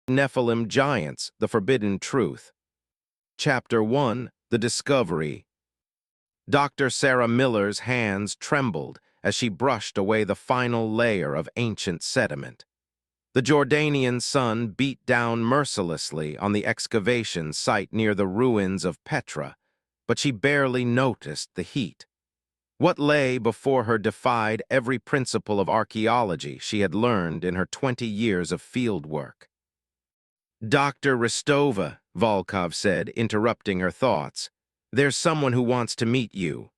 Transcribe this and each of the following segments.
Nephilim Giants, the Forbidden Truth. Chapter 1, The Discovery. Dr. Sarah Miller's hands trembled as she brushed away the final layer of ancient sediment. The Jordanian sun beat down mercilessly on the excavation site near the ruins of Petra, but she barely noticed the heat. What lay before her defied every principle of archaeology she had learned in her 20 years of field work. "Dr. Rostova," Volkov said, interrupting her thoughts, "there's someone who wants to meet you."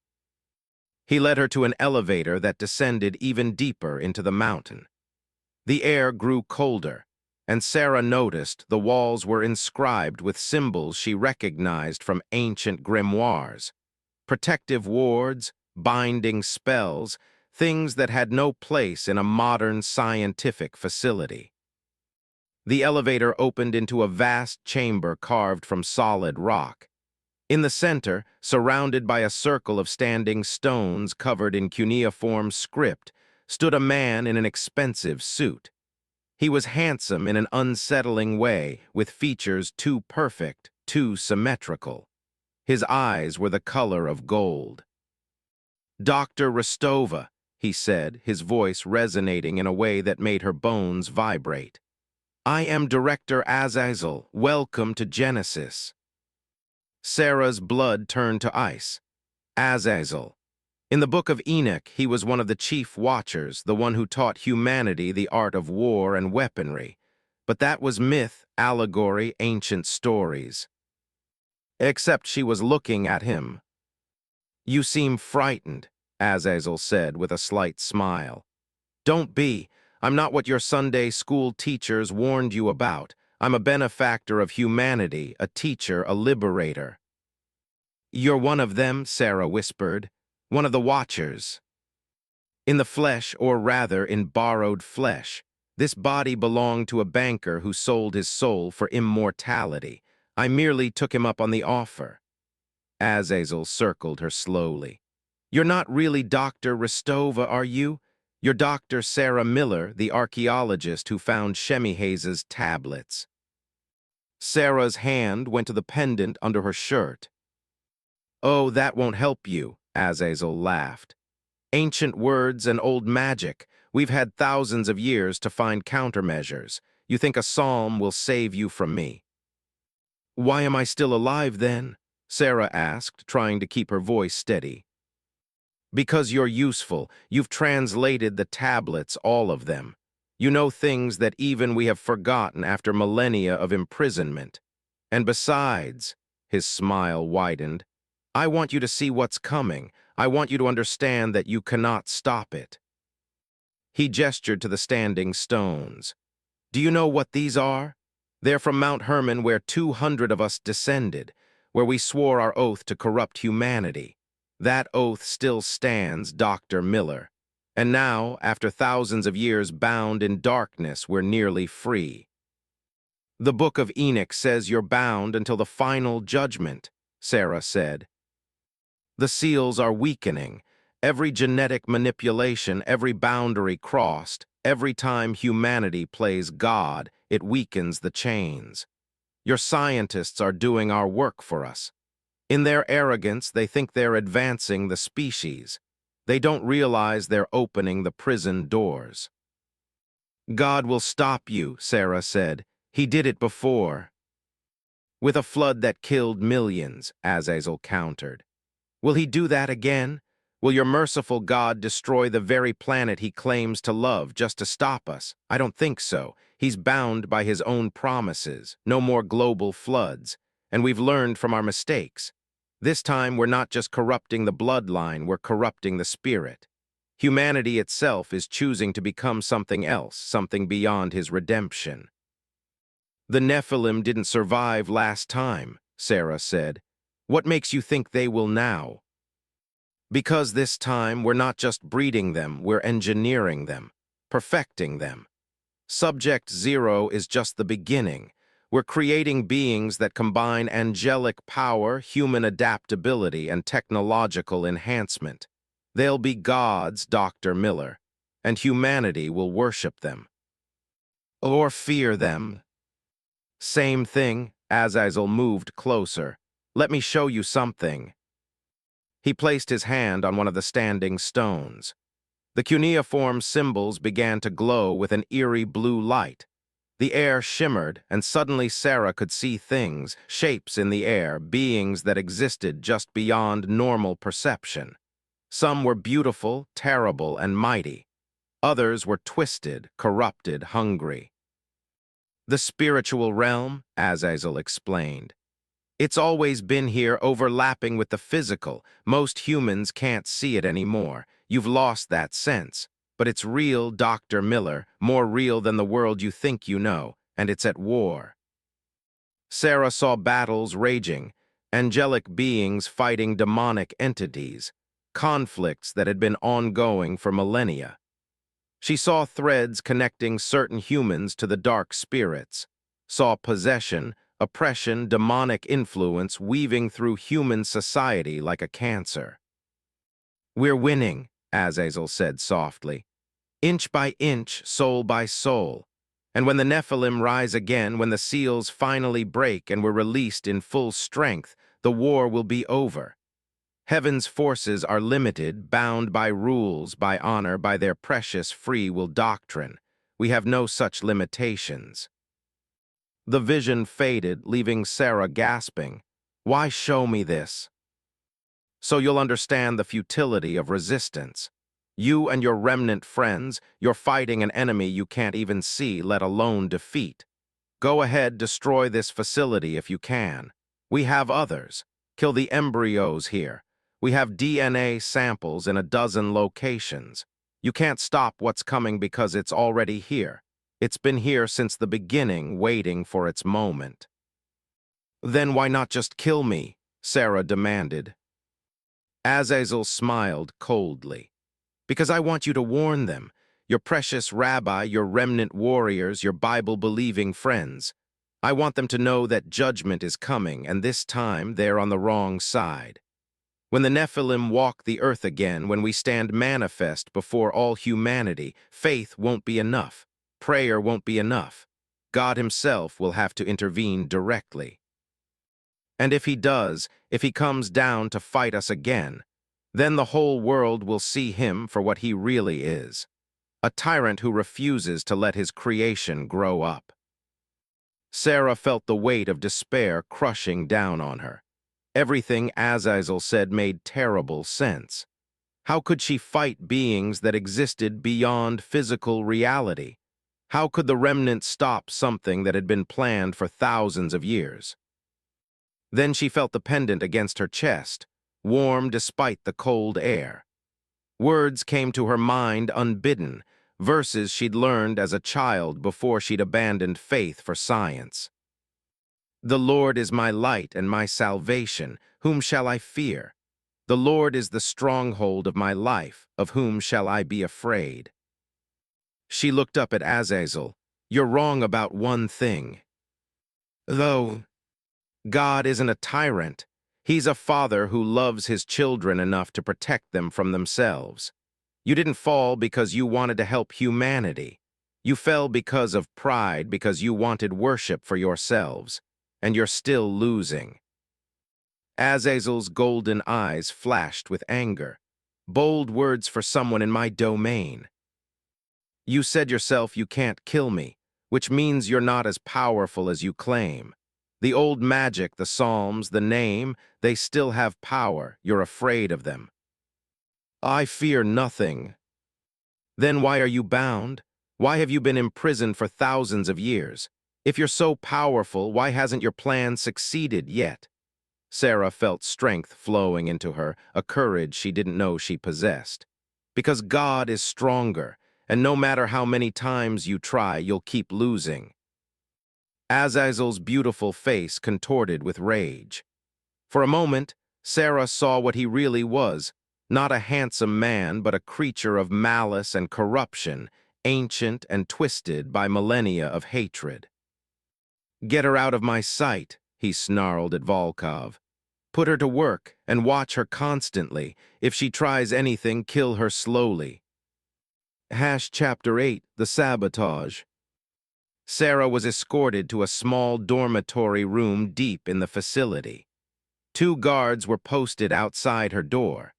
He led her to an elevator that descended even deeper into the mountain. The air grew colder, and Sarah noticed the walls were inscribed with symbols she recognized from ancient grimoires. Protective wards, binding spells, things that had no place in a modern scientific facility. The elevator opened into a vast chamber carved from solid rock. In the center, surrounded by a circle of standing stones covered in cuneiform script, stood a man in an expensive suit. He was handsome in an unsettling way, with features too perfect, too symmetrical. His eyes were the color of gold. "Dr. Rostova," he said, his voice resonating in a way that made her bones vibrate. "I am Director Azazel. Welcome to Genesis." Sarah's blood turned to ice. Azazel. In the Book of Enoch, he was one of the chief watchers, the one who taught humanity the art of war and weaponry. But that was myth, allegory, ancient stories. Except she was looking at him. "You seem frightened," Azazel said with a slight smile. "Don't be. I'm not what your Sunday school teachers warned you about. I'm a benefactor of humanity, a teacher, a liberator." "You're one of them," Sarah whispered. "One of the Watchers." "In the flesh, or rather in borrowed flesh. This body belonged to a banker who sold his soul for immortality. I merely took him up on the offer." Azazel circled her slowly. "You're not really Dr. Rostova, are you? You're Dr. Sarah Miller, the archaeologist who found Shemihaze's tablets." Sarah's hand went to the pendant under her shirt. "Oh, that won't help you," Azazel laughed. "Ancient words and old magic. We've had thousands of years to find countermeasures. You think a psalm will save you from me?" "Why am I still alive, then?" Sarah asked, trying to keep her voice steady. "Because you're useful. You've translated the tablets, all of them. You know things that even we have forgotten after millennia of imprisonment. And besides," his smile widened, "I want you to see what's coming. I want you to understand that you cannot stop it." He gestured to the standing stones. "Do you know what these are? They're from Mount Hermon, where 200 of us descended, where we swore our oath to corrupt humanity. That oath still stands, Dr. Miller. And now, after thousands of years bound in darkness, we're nearly free." "The Book of Enoch says you're bound until the final judgment," Sarah said. "The seals are weakening. Every genetic manipulation, every boundary crossed, every time humanity plays God, it weakens the chains. Your scientists are doing our work for us. In their arrogance, they think they're advancing the species. They don't realize they're opening the prison doors." "God will stop you," Sarah said. "He did it before." "With a flood that killed millions," Azazel countered. "Will he do that again? Will your merciful God destroy the very planet he claims to love just to stop us? I don't think so. He's bound by his own promises. No more global floods. And we've learned from our mistakes. This time, we're not just corrupting the bloodline, we're corrupting the spirit. Humanity itself is choosing to become something else, something beyond his redemption." "The Nephilim didn't survive last time," Sarah said. "What makes you think they will now?" "Because this time, we're not just breeding them, we're engineering them, perfecting them. Subject Zero is just the beginning. We're creating beings that combine angelic power, human adaptability, and technological enhancement. They'll be gods, Dr. Miller, and humanity will worship them. Or fear them." Same thing. Azazel moved closer. Let me show you something. He placed his hand on one of the standing stones. The cuneiform symbols began to glow with an eerie blue light. The air shimmered, and suddenly Sarah could see things, shapes in the air, beings that existed just beyond normal perception. Some were beautiful, terrible, and mighty. Others were twisted, corrupted, hungry. The spiritual realm, Azazel explained. It's always been here, overlapping with the physical. Most humans can't see it anymore. You've lost that sense. But it's real, Dr. Miller, more real than the world you think you know, and it's at war. Sarah saw battles raging, angelic beings fighting demonic entities, conflicts that had been ongoing for millennia. She saw threads connecting certain humans to the dark spirits, saw possession, oppression, demonic influence weaving through human society like a cancer. "We're winning," Azazel said softly. "Inch by inch, soul by soul. And when the Nephilim rise again, when the seals finally break and we're released in full strength, the war will be over. Heaven's forces are limited, bound by rules, by honor, by their precious free will doctrine. We have no such limitations." The vision faded, leaving Sarah gasping. "Why show me this?" "So you'll understand the futility of resistance. You and your remnant friends, you're fighting an enemy you can't even see, let alone defeat. Go ahead, destroy this facility if you can. We have others. Kill the embryos here. We have DNA samples in a dozen locations. You can't stop what's coming because it's already here. It's been here since the beginning, waiting for its moment." "Then why not just kill me?" Sarah demanded. Azazel smiled coldly. "Because I want you to warn them, your precious rabbi, your remnant warriors, your Bible-believing friends. I want them to know that judgment is coming, and this time they're on the wrong side. When the Nephilim walk the earth again, when we stand manifest before all humanity, faith won't be enough. Prayer won't be enough. God himself will have to intervene directly. And if he does, if he comes down to fight us again, then the whole world will see him for what he really is, a tyrant who refuses to let his creation grow up." Sarah felt the weight of despair crushing down on her. Everything Azazel said made terrible sense. How could she fight beings that existed beyond physical reality? How could the remnant stop something that had been planned for thousands of years? Then she felt the pendant against her chest, warm despite the cold air. Words came to her mind unbidden, verses she'd learned as a child before she'd abandoned faith for science. "The Lord is my light and my salvation. Whom shall I fear? The Lord is the stronghold of my life. Of whom shall I be afraid?" She looked up at Azazel. "You're wrong about one thing. Though God isn't a tyrant, he's a father who loves his children enough to protect them from themselves. You didn't fall because you wanted to help humanity. You fell because of pride, because you wanted worship for yourselves, and you're still losing." Azazel's golden eyes flashed with anger. "Bold words for someone in my domain. You said yourself you can't kill me, which means you're not as powerful as you claim. The old magic, the Psalms, the name, they still have power. You're afraid of them." "I fear nothing." "Then why are you bound? Why have you been imprisoned for thousands of years? If you're so powerful, why hasn't your plan succeeded yet?" Sarah felt strength flowing into her, a courage she didn't know she possessed. "Because God is stronger, and no matter how many times you try, you'll keep losing." Azazel's beautiful face contorted with rage. For a moment, Sarah saw what he really was, not a handsome man, but a creature of malice and corruption, ancient and twisted by millennia of hatred. "Get her out of my sight," he snarled at Volkov. "Put her to work and watch her constantly. If she tries anything, kill her slowly." Chapter 8, The Sabotage. Sarah was escorted to a small dormitory room deep in the facility. 2 guards were posted outside her door.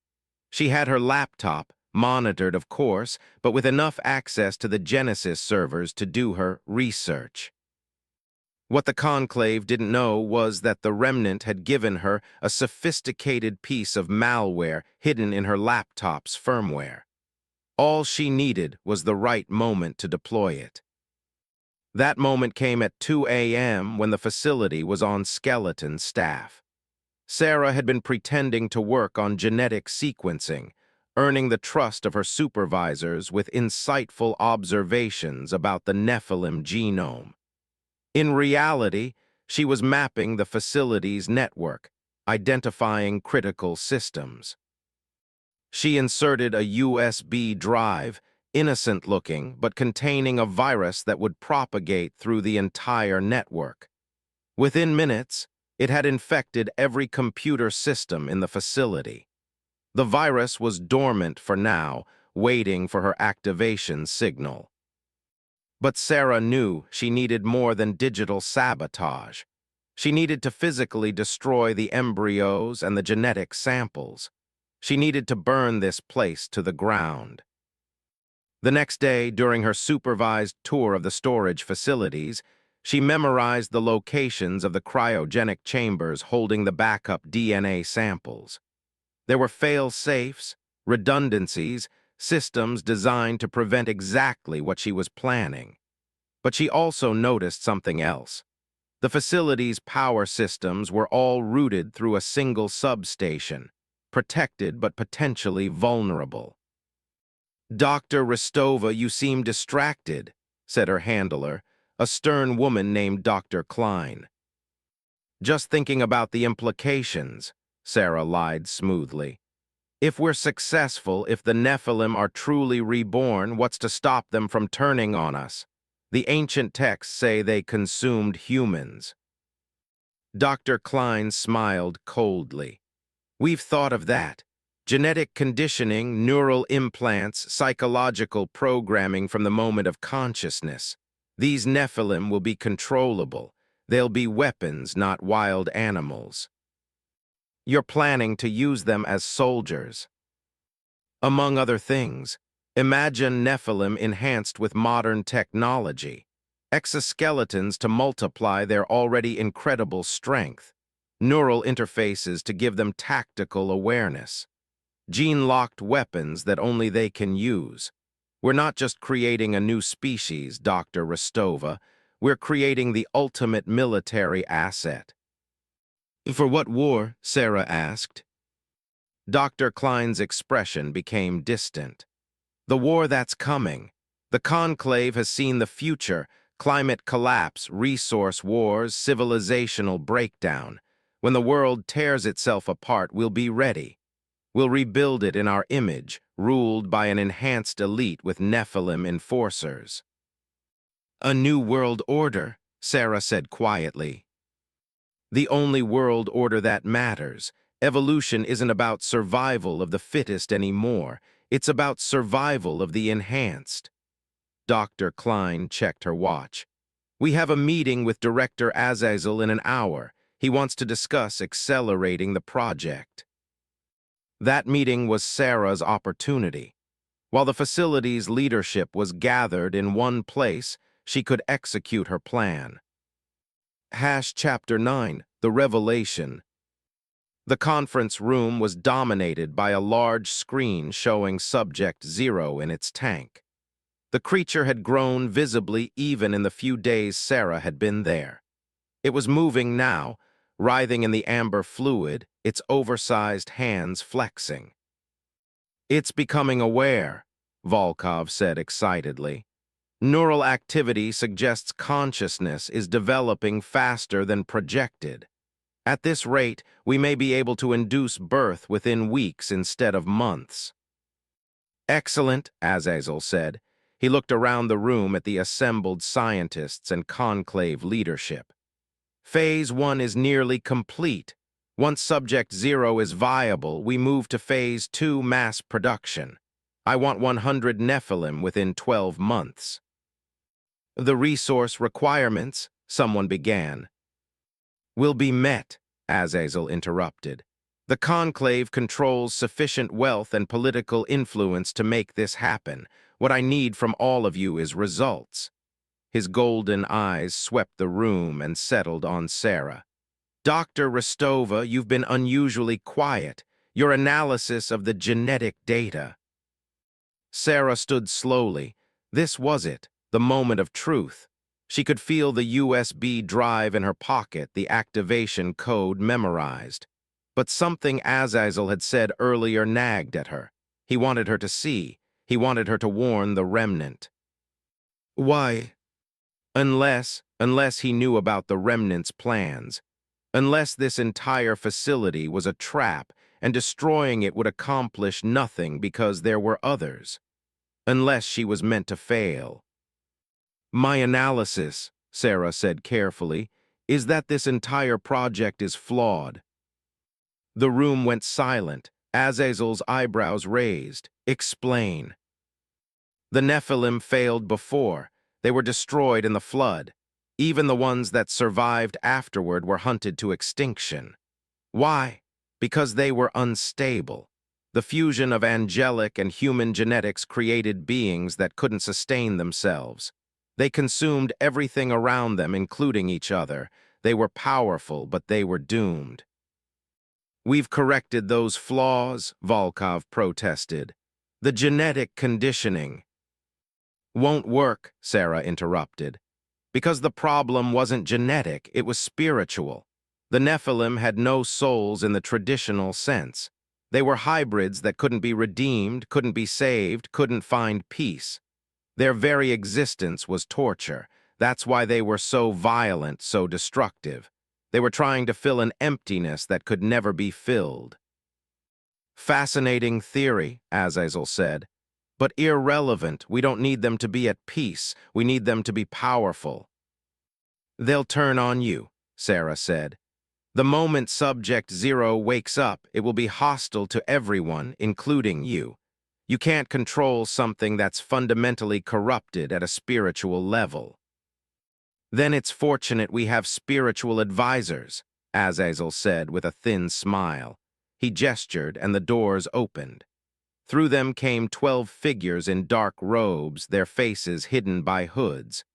She had her laptop, monitored of course, but with enough access to the Genesis servers to do her research. What the Conclave didn't know was that the Remnant had given her a sophisticated piece of malware hidden in her laptop's firmware. All she needed was the right moment to deploy it. That moment came at 2 a.m. when the facility was on skeleton staff. Sarah had been pretending to work on genetic sequencing, earning the trust of her supervisors with insightful observations about the Nephilim genome. In reality, she was mapping the facility's network, identifying critical systems. She inserted a USB drive, innocent-looking but containing a virus that would propagate through the entire network. Within minutes, it had infected every computer system in the facility. The virus was dormant for now, waiting for her activation signal. But Sarah knew she needed more than digital sabotage. She needed to physically destroy the embryos and the genetic samples. She needed to burn this place to the ground. The next day, during her supervised tour of the storage facilities, she memorized the locations of the cryogenic chambers holding the backup DNA samples. There were fail-safes, redundancies, systems designed to prevent exactly what she was planning. But she also noticed something else. The facility's power systems were all routed through a single substation, protected but potentially vulnerable. "Dr. Rostova, you seem distracted," said her handler, a stern woman named Dr. Klein. "Just thinking about the implications," Sarah lied smoothly. "If we're successful, if the Nephilim are truly reborn, what's to stop them from turning on us? The ancient texts say they consumed humans." Dr. Klein smiled coldly. "We've thought of that. Genetic conditioning, neural implants, psychological programming from the moment of consciousness. These Nephilim will be controllable. They'll be weapons, not wild animals. You're planning to use them as soldiers. Among other things, imagine Nephilim enhanced with modern technology, exoskeletons to multiply their already incredible strength, neural interfaces to give them tactical awareness, gene-locked weapons that only they can use. We're not just creating a new species, Dr. Rostova. We're creating the ultimate military asset." "For what war?" Sarah asked. Dr. Klein's expression became distant. "The war that's coming. The Conclave has seen the future: climate collapse, resource wars, civilizational breakdown. When the world tears itself apart, we'll be ready. We'll rebuild it in our image, ruled by an enhanced elite with Nephilim enforcers." "A new world order," Sarah said quietly. "The only world order that matters. Evolution isn't about survival of the fittest anymore. It's about survival of the enhanced." Dr. Klein checked her watch. "We have a meeting with Director Azazel in an hour. He wants to discuss accelerating the project." That meeting was Sarah's opportunity. While the facility's leadership was gathered in one place, she could execute her plan. Chapter 9, The Revelation. The conference room was dominated by a large screen showing Subject 0 in its tank. The creature had grown visibly even in the few days Sarah had been there. It was moving now, writhing in the amber fluid, its oversized hands flexing. "It's becoming aware," Volkov said excitedly. "Neural activity suggests consciousness is developing faster than projected. At this rate, we may be able to induce birth within weeks instead of months." "Excellent," Azazel said. He looked around the room at the assembled scientists and conclave leadership. "Phase 1 is nearly complete. Once Subject 0 is viable, we move to Phase 2 mass production. I want 100 Nephilim within 12 months. The resource requirements, someone began. Will be met, Azazel interrupted. The conclave controls sufficient wealth and political influence to make this happen. What I need from all of you is results. His golden eyes swept the room and settled on Sarah. Dr. Rostova, you've been unusually quiet. Your analysis of the genetic data. Sarah stood slowly. This was it, the moment of truth. She could feel the USB drive in her pocket, the activation code memorized. But something Azazel had said earlier nagged at her. He wanted her to see. He wanted her to warn the remnant. Why? Unless he knew about the remnant's plans. Unless this entire facility was a trap and destroying it would accomplish nothing because there were others. Unless she was meant to fail. My analysis, Sarah said carefully, is that this entire project is flawed. The room went silent. Azazel's eyebrows raised. Explain. The Nephilim failed before. They were destroyed in the flood. Even the ones that survived afterward were hunted to extinction. Why? Because they were unstable. The fusion of angelic and human genetics created beings that couldn't sustain themselves. They consumed everything around them, including each other. They were powerful, but they were doomed. We've corrected those flaws, Volkov protested. The genetic conditioning. Won't work, Sarah interrupted. Because the problem wasn't genetic, it was spiritual. The Nephilim had no souls in the traditional sense. They were hybrids that couldn't be redeemed, couldn't be saved, couldn't find peace. Their very existence was torture. That's why they were so violent, so destructive. They were trying to fill an emptiness that could never be filled. Fascinating theory, Azazel said. But irrelevant. We don't need them to be at peace. We need them to be powerful. They'll turn on you, Sarah said. The moment Subject Zero wakes up, it will be hostile to everyone, including you. You can't control something that's fundamentally corrupted at a spiritual level. Then it's fortunate we have spiritual advisors, Azazel said with a thin smile. He gestured and the doors opened. Through them came 12 figures in dark robes, their faces hidden by hoods.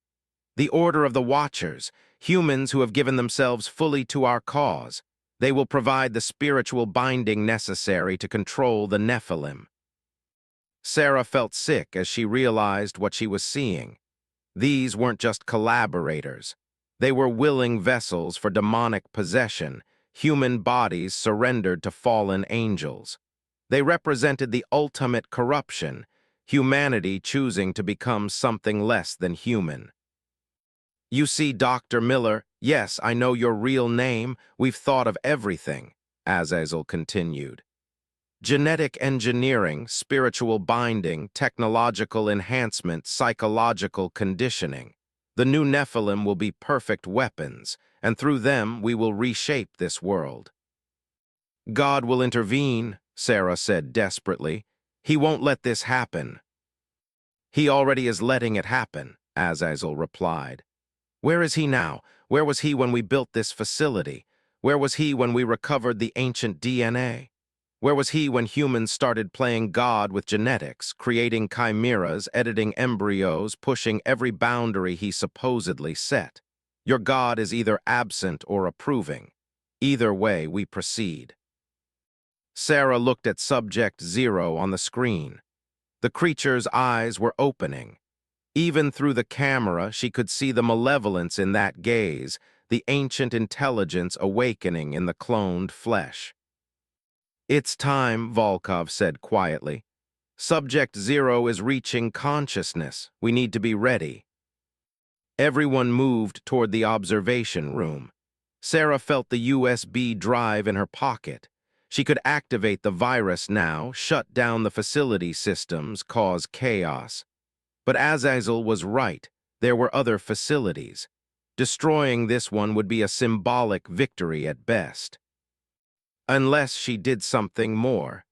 The Order of the Watchers, humans who have given themselves fully to our cause. They will provide the spiritual binding necessary to control the Nephilim. Sarah felt sick as she realized what she was seeing. These weren't just collaborators. They were willing vessels for demonic possession, human bodies surrendered to fallen angels. They represented the ultimate corruption, humanity choosing to become something less than human. You see, Dr. Miller, yes, I know your real name. We've thought of everything, Azazel continued. Genetic engineering, spiritual binding, technological enhancement, psychological conditioning. The new Nephilim will be perfect weapons, and through them we will reshape this world. God will intervene, Sarah said desperately. He won't let this happen. He already is letting it happen, Azazel replied. Where is he now? Where was he when we built this facility? Where was he when we recovered the ancient DNA? Where was he when humans started playing God with genetics, creating chimeras, editing embryos, pushing every boundary he supposedly set? Your God is either absent or approving. Either way, we proceed. Sarah looked at Subject Zero on the screen. The creature's eyes were opening. Even through the camera, she could see the malevolence in that gaze, the ancient intelligence awakening in the cloned flesh. It's time, Volkov said quietly. Subject Zero is reaching consciousness. We need to be ready. Everyone moved toward the observation room. Sarah felt the USB drive in her pocket. She could activate the virus now, shut down the facility systems, cause chaos. But Azazel was right. There were other facilities. Destroying this one would be a symbolic victory at best. Unless she did something more.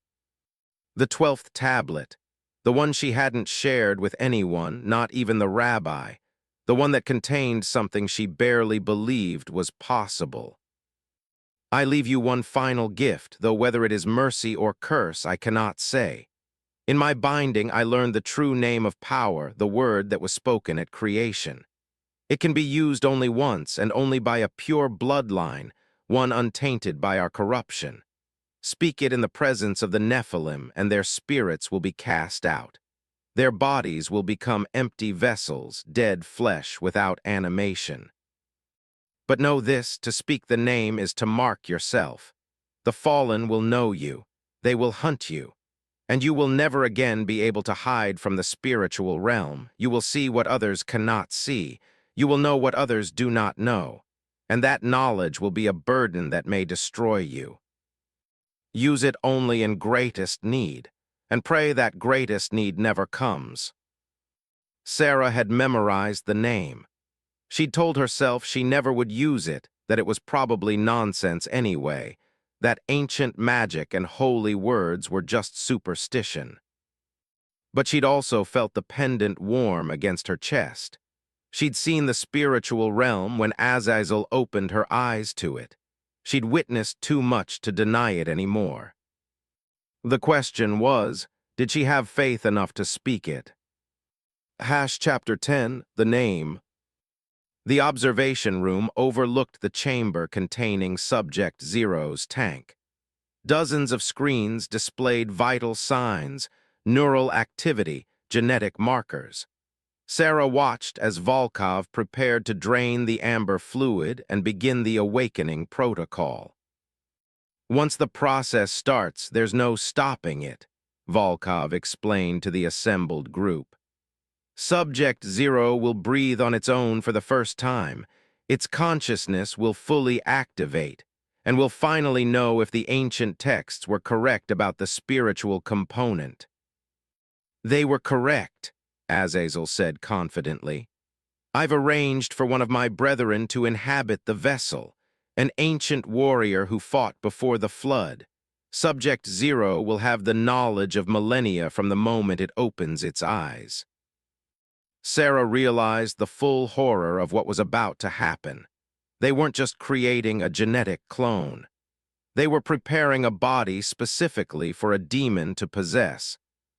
The 12th tablet, the one she hadn't shared with anyone, not even the rabbi. the one that contained something she barely believed was possible. I leave you one final gift, though whether it is mercy or curse I cannot say. In my binding I learned the true name of power, the word that was spoken at creation. It can be used only once and only by a pure bloodline, one untainted by our corruption. Speak it in the presence of the Nephilim, and their spirits will be cast out. Their bodies will become empty vessels, dead flesh without animation. But know this, to speak the name is to mark yourself. The fallen will know you. They will hunt you. And you will never again be able to hide from the spiritual realm. You will see what others cannot see. You will know what others do not know. And that knowledge will be a burden that may destroy you. Use it only in greatest need, and pray that greatest need never comes. Sarah had memorized the name. She'd told herself she never would use it, that it was probably nonsense anyway, that ancient magic and holy words were just superstition. But she'd also felt the pendant warm against her chest. She'd seen the spiritual realm when Azazel opened her eyes to it. She'd witnessed too much to deny it anymore. The question was, did she have faith enough to speak it? Chapter 10, the name. The observation room overlooked the chamber containing Subject Zero's tank. Dozens of screens displayed vital signs, neural activity, genetic markers. Sarah watched as Volkov prepared to drain the amber fluid and begin the awakening protocol. Once the process starts, there's no stopping it, Volkov explained to the assembled group. Subject Zero will breathe on its own for the first time. Its consciousness will fully activate, and will finally know if the ancient texts were correct about the spiritual component. They were correct, Azazel said confidently. I've arranged for one of my brethren to inhabit the vessel, an ancient warrior who fought before the flood. Subject Zero will have the knowledge of millennia from the moment it opens its eyes. Sarah realized the full horror of what was about to happen. They weren't just creating a genetic clone. They were preparing a body specifically for a demon to possess,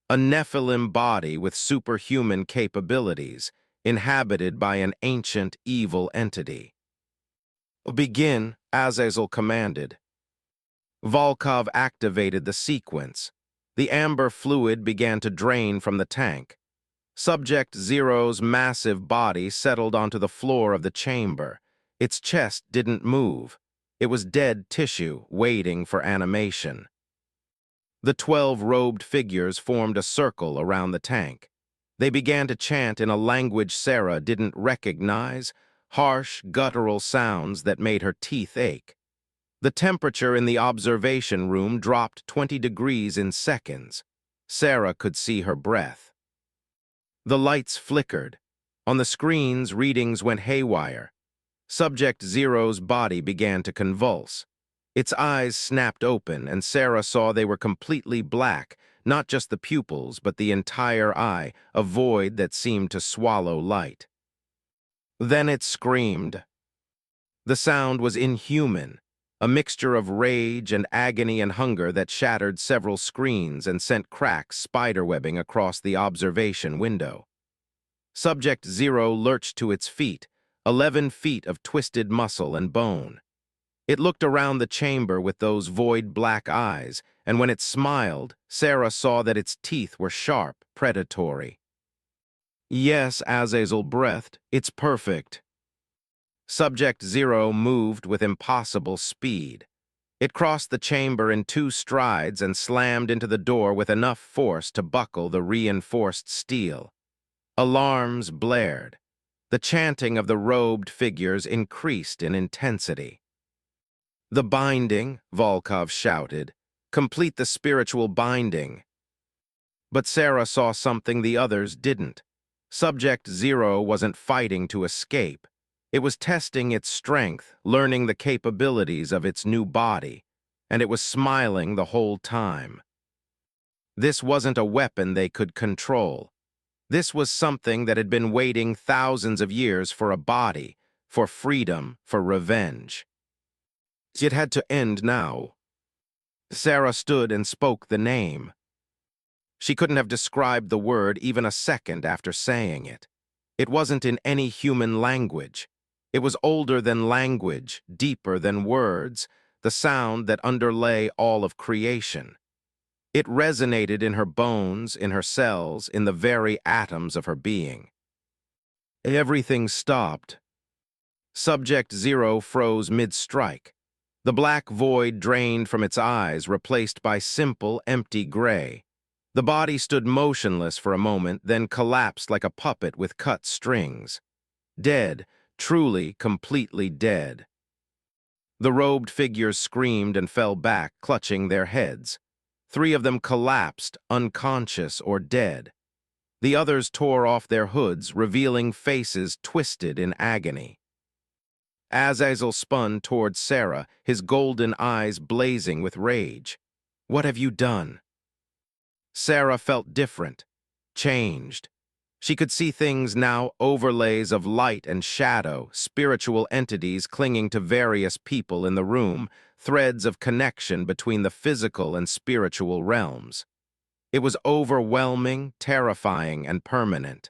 a Nephilim body with superhuman capabilities, inhabited by an ancient evil entity. Begin, Azazel commanded. Volkov activated the sequence. The amber fluid began to drain from the tank. Subject Zero's massive body settled onto the floor of the chamber. Its chest didn't move. It was dead tissue, waiting for animation. The 12 robed figures formed a circle around the tank. They began to chant in a language Sarah didn't recognize, harsh, guttural sounds that made her teeth ache. The temperature in the observation room dropped 20 degrees in seconds. Sarah could see her breath. The lights flickered. On the screens, readings went haywire. Subject Zero's body began to convulse. Its eyes snapped open, and Sarah saw they were completely black, not just the pupils, but the entire eye, a void that seemed to swallow light. Then it screamed. The sound was inhuman, a mixture of rage and agony and hunger that shattered several screens and sent cracks spiderwebbing across the observation window. Subject Zero lurched to its feet, 11 feet of twisted muscle and bone. It looked around the chamber with those void black eyes, and when it smiled, Sarah saw that its teeth were sharp, predatory. Yes, Azazel breathed, it's perfect. Subject Zero moved with impossible speed. It crossed the chamber in 2 strides and slammed into the door with enough force to buckle the reinforced steel. Alarms blared. The chanting of the robed figures increased in intensity. The binding, Volkov shouted. Complete the spiritual binding. But Sarah saw something the others didn't. Subject Zero wasn't fighting to escape. It was testing its strength, learning the capabilities of its new body, and it was smiling the whole time. This wasn't a weapon they could control. This was something that had been waiting thousands of years for a body, for freedom, for revenge. It had to end now. Sarah stood and spoke the name. She couldn't have described the word even a second after saying it. It wasn't in any human language. It was older than language, deeper than words, the sound that underlay all of creation. It resonated in her bones, in her cells, in the very atoms of her being. Everything stopped. Subject Zero froze mid-strike. The black void drained from its eyes, replaced by simple, empty gray. The body stood motionless for a moment, then collapsed like a puppet with cut strings. Dead, truly, completely dead. The robed figures screamed and fell back, clutching their heads. 3 of them collapsed, unconscious or dead. The others tore off their hoods, revealing faces twisted in agony. Azazel spun toward Sarah, his golden eyes blazing with rage. "What have you done?" Sarah felt different, changed. She could see things now, overlays of light and shadow, spiritual entities clinging to various people in the room, threads of connection between the physical and spiritual realms. It was overwhelming, terrifying, and permanent.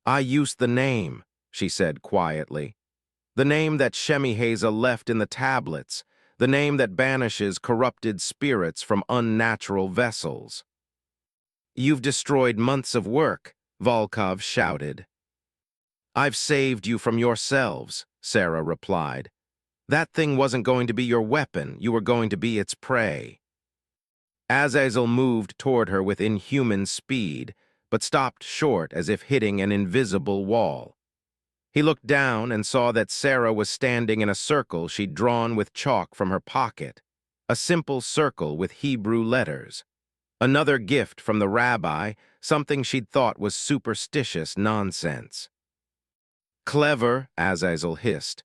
"I used the name," she said quietly. "The name that Shemi-Haza left in the tablets, the name that banishes corrupted spirits from unnatural vessels." "You've destroyed months of work," Volkov shouted. "I've saved you from yourselves," Sarah replied. "That thing wasn't going to be your weapon, you were going to be its prey." Azazel moved toward her with inhuman speed, but stopped short as if hitting an invisible wall. He looked down and saw that Sarah was standing in a circle she'd drawn with chalk from her pocket, a simple circle with Hebrew letters. Another gift from the rabbi, something she'd thought was superstitious nonsense. "Clever," Azazel hissed,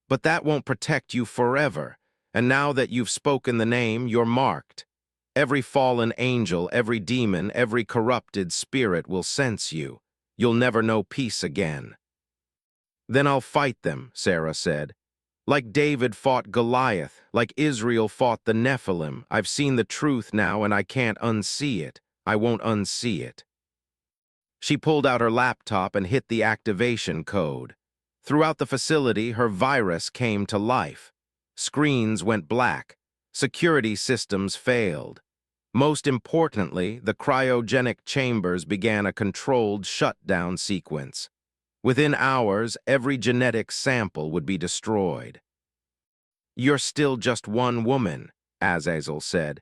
"but that won't protect you forever, and now that you've spoken the name, you're marked. Every fallen angel, every demon, every corrupted spirit will sense you. You'll never know peace again." "Then I'll fight them," Sarah said. "Like David fought Goliath, like Israel fought the Nephilim. I've seen the truth now and I can't unsee it. I won't unsee it." She pulled out her laptop and hit the activation code. Throughout the facility, her virus came to life. Screens went black. Security systems failed. Most importantly, the cryogenic chambers began a controlled shutdown sequence. Within hours, every genetic sample would be destroyed. "You're still just one woman," Azazel said.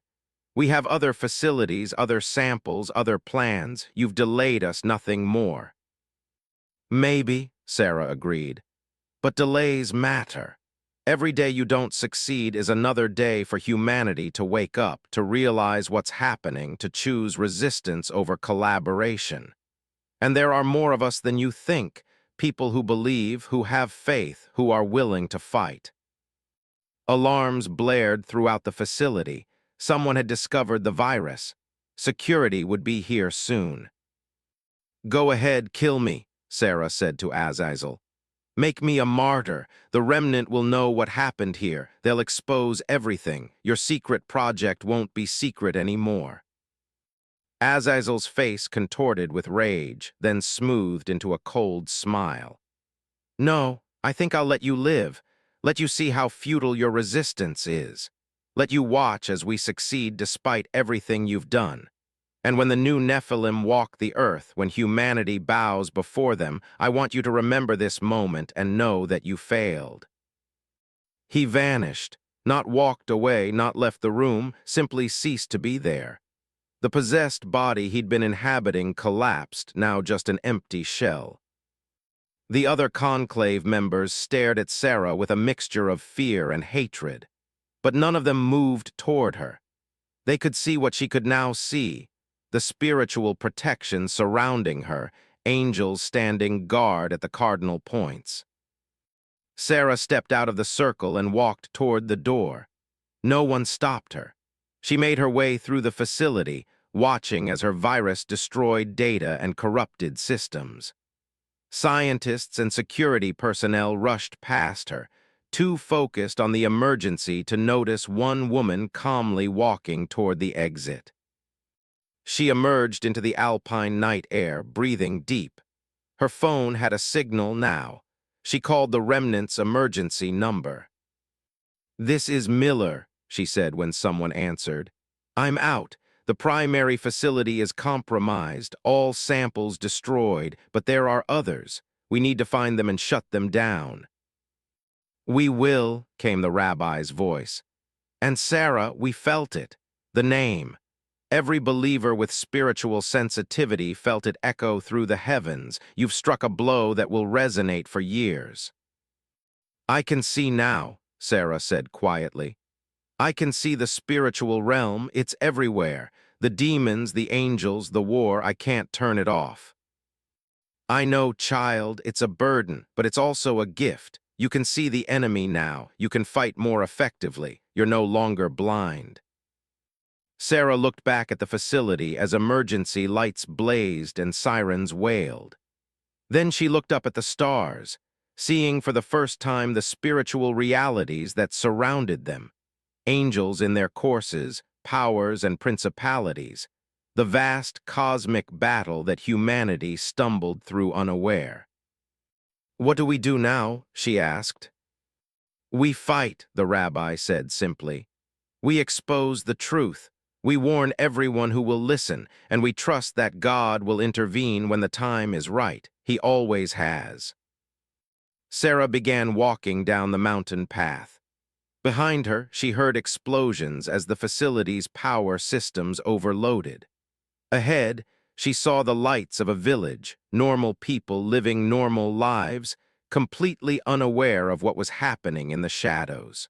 "We have other facilities, other samples, other plans. You've delayed us, nothing more." "Maybe," Sarah agreed. "But delays matter. Every day you don't succeed is another day for humanity to wake up, to realize what's happening, to choose resistance over collaboration. And there are more of us than you think, people who believe, who have faith, who are willing to fight." Alarms blared throughout the facility. Someone had discovered the virus. Security would be here soon. "Go ahead, kill me," Sarah said to Azazel. "Make me a martyr. The remnant will know what happened here. They'll expose everything. Your secret project won't be secret anymore." Azazel's face contorted with rage, then smoothed into a cold smile. "No, I think I'll let you live. Let you see how futile your resistance is. Let you watch as we succeed despite everything you've done. And when the new Nephilim walk the earth, when humanity bows before them, I want you to remember this moment and know that you failed." He vanished, not walked away, not left the room, simply ceased to be there. The possessed body he'd been inhabiting collapsed, now just an empty shell. The other conclave members stared at Sarah with a mixture of fear and hatred, but none of them moved toward her. They could see what she could now see, the spiritual protection surrounding her, angels standing guard at the cardinal points. Sarah stepped out of the circle and walked toward the door. No one stopped her. She made her way through the facility, watching as her virus destroyed data and corrupted systems. Scientists and security personnel rushed past her, too focused on the emergency to notice one woman calmly walking toward the exit. She emerged into the alpine night air, breathing deep. Her phone had a signal now. She called the remnant's emergency number. "This is Miller," she said when someone answered. "I'm out. The primary facility is compromised, all samples destroyed, but there are others. We need to find them and shut them down." "We will," came the rabbi's voice. "And Sarah, we felt it. The name. Every believer with spiritual sensitivity felt it echo through the heavens. You've struck a blow that will resonate for years." "I can see now," Sarah said quietly. "I can see the spiritual realm. It's everywhere. The demons, the angels, the war. I can't turn it off." "I know, child, it's a burden, but it's also a gift. You can see the enemy now. You can fight more effectively. You're no longer blind." Sarah looked back at the facility as emergency lights blazed and sirens wailed. Then she looked up at the stars, seeing for the first time the spiritual realities that surrounded them. Angels in their courses, powers and principalities, the vast cosmic battle that humanity stumbled through unaware. "What do we do now?" she asked. "We fight," the rabbi said simply. "We expose the truth. We warn everyone who will listen, and we trust that God will intervene when the time is right. He always has." Sarah began walking down the mountain path. Behind her, she heard explosions as the facility's power systems overloaded. Ahead, she saw the lights of a village, normal people living normal lives, completely unaware of what was happening in the shadows.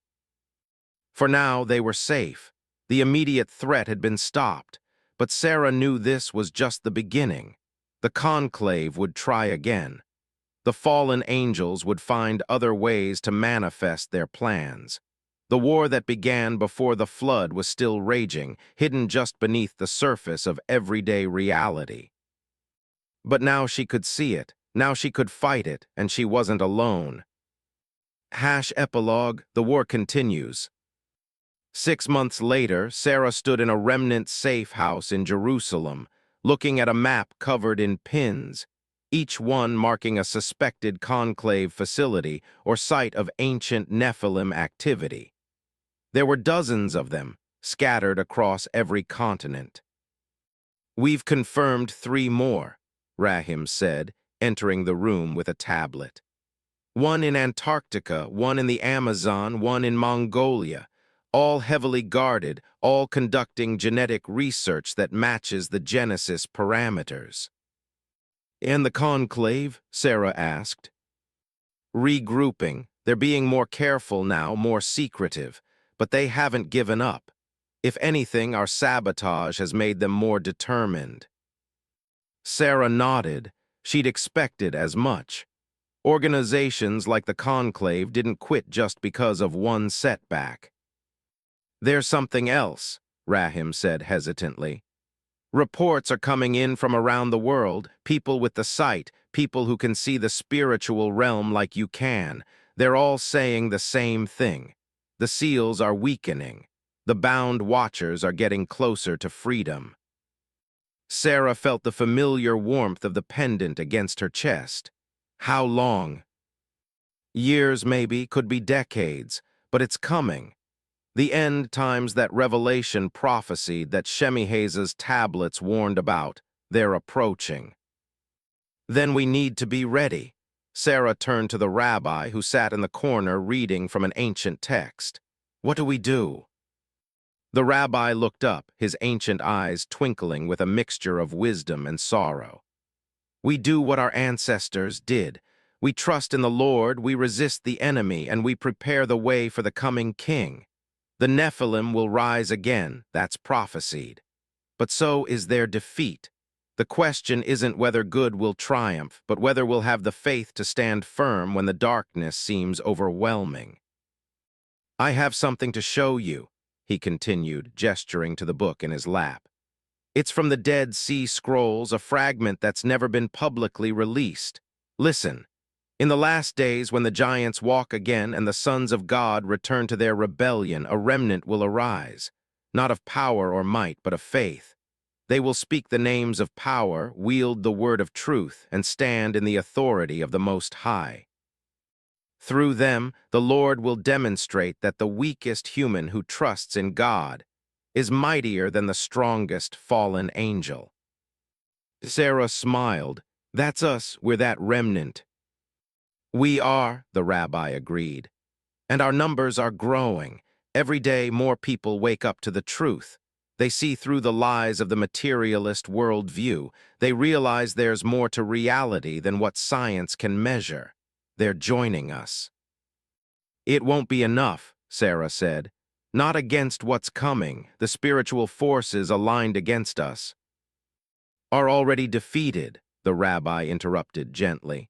For now, they were safe. The immediate threat had been stopped, but Sarah knew this was just the beginning. The conclave would try again. The fallen angels would find other ways to manifest their plans. The war that began before the flood was still raging, hidden just beneath the surface of everyday reality. But now she could see it, now she could fight it, and she wasn't alone. Epilogue, the war continues. 6 months later, Sarah stood in a remnant safe house in Jerusalem, looking at a map covered in pins, each one marking a suspected conclave facility or site of ancient Nephilim activity. There were dozens of them, scattered across every continent. "We've confirmed 3 more, Rahim said, entering the room with a tablet. "One in Antarctica, one in the Amazon, one in Mongolia, all heavily guarded, all conducting genetic research that matches the Genesis parameters." "And the conclave?" Sarah asked. "Regrouping. They're being more careful now, more secretive, but they haven't given up. If anything, our sabotage has made them more determined." Sarah nodded. She'd expected as much. Organizations like the conclave didn't quit just because of one setback. "There's something else," Rahim said hesitantly. "Reports are coming in from around the world, people with the sight, people who can see the spiritual realm like you can. They're all saying the same thing. The seals are weakening. The bound watchers are getting closer to freedom." Sarah felt the familiar warmth of the pendant against her chest. "How long?" "Years, maybe, could be decades, but it's coming. The end times that Revelation prophesied, that Shemihaza's tablets warned about, they're approaching." "Then we need to be ready." Sarah turned to the rabbi who sat in the corner reading from an ancient text. "What do we do?" The rabbi looked up, his ancient eyes twinkling with a mixture of wisdom and sorrow. "We do what our ancestors did. We trust in the Lord, we resist the enemy, and we prepare the way for the coming king. The Nephilim will rise again, that's prophesied. But so is their defeat. The question isn't whether good will triumph, but whether we'll have the faith to stand firm when the darkness seems overwhelming." "I have something to show you," he continued, gesturing to the book in his lap. It's from the Dead Sea Scrolls, a fragment that's never been publicly released. Listen. In the last days, when the giants walk again and the sons of God return to their rebellion, a remnant will arise, not of power or might, but of faith. They will speak the names of power, wield the word of truth, and stand in the authority of the Most High. Through them, the Lord will demonstrate that the weakest human who trusts in God is mightier than the strongest fallen angel. Sarah smiled. That's us, we're that remnant. We are, the rabbi agreed. And our numbers are growing. Every day more people wake up to the truth. They see through the lies of the materialist worldview. They realize there's more to reality than what science can measure. They're joining us. It won't be enough, Sarah said. Not against what's coming. The spiritual forces aligned against us are already defeated, the rabbi interrupted gently.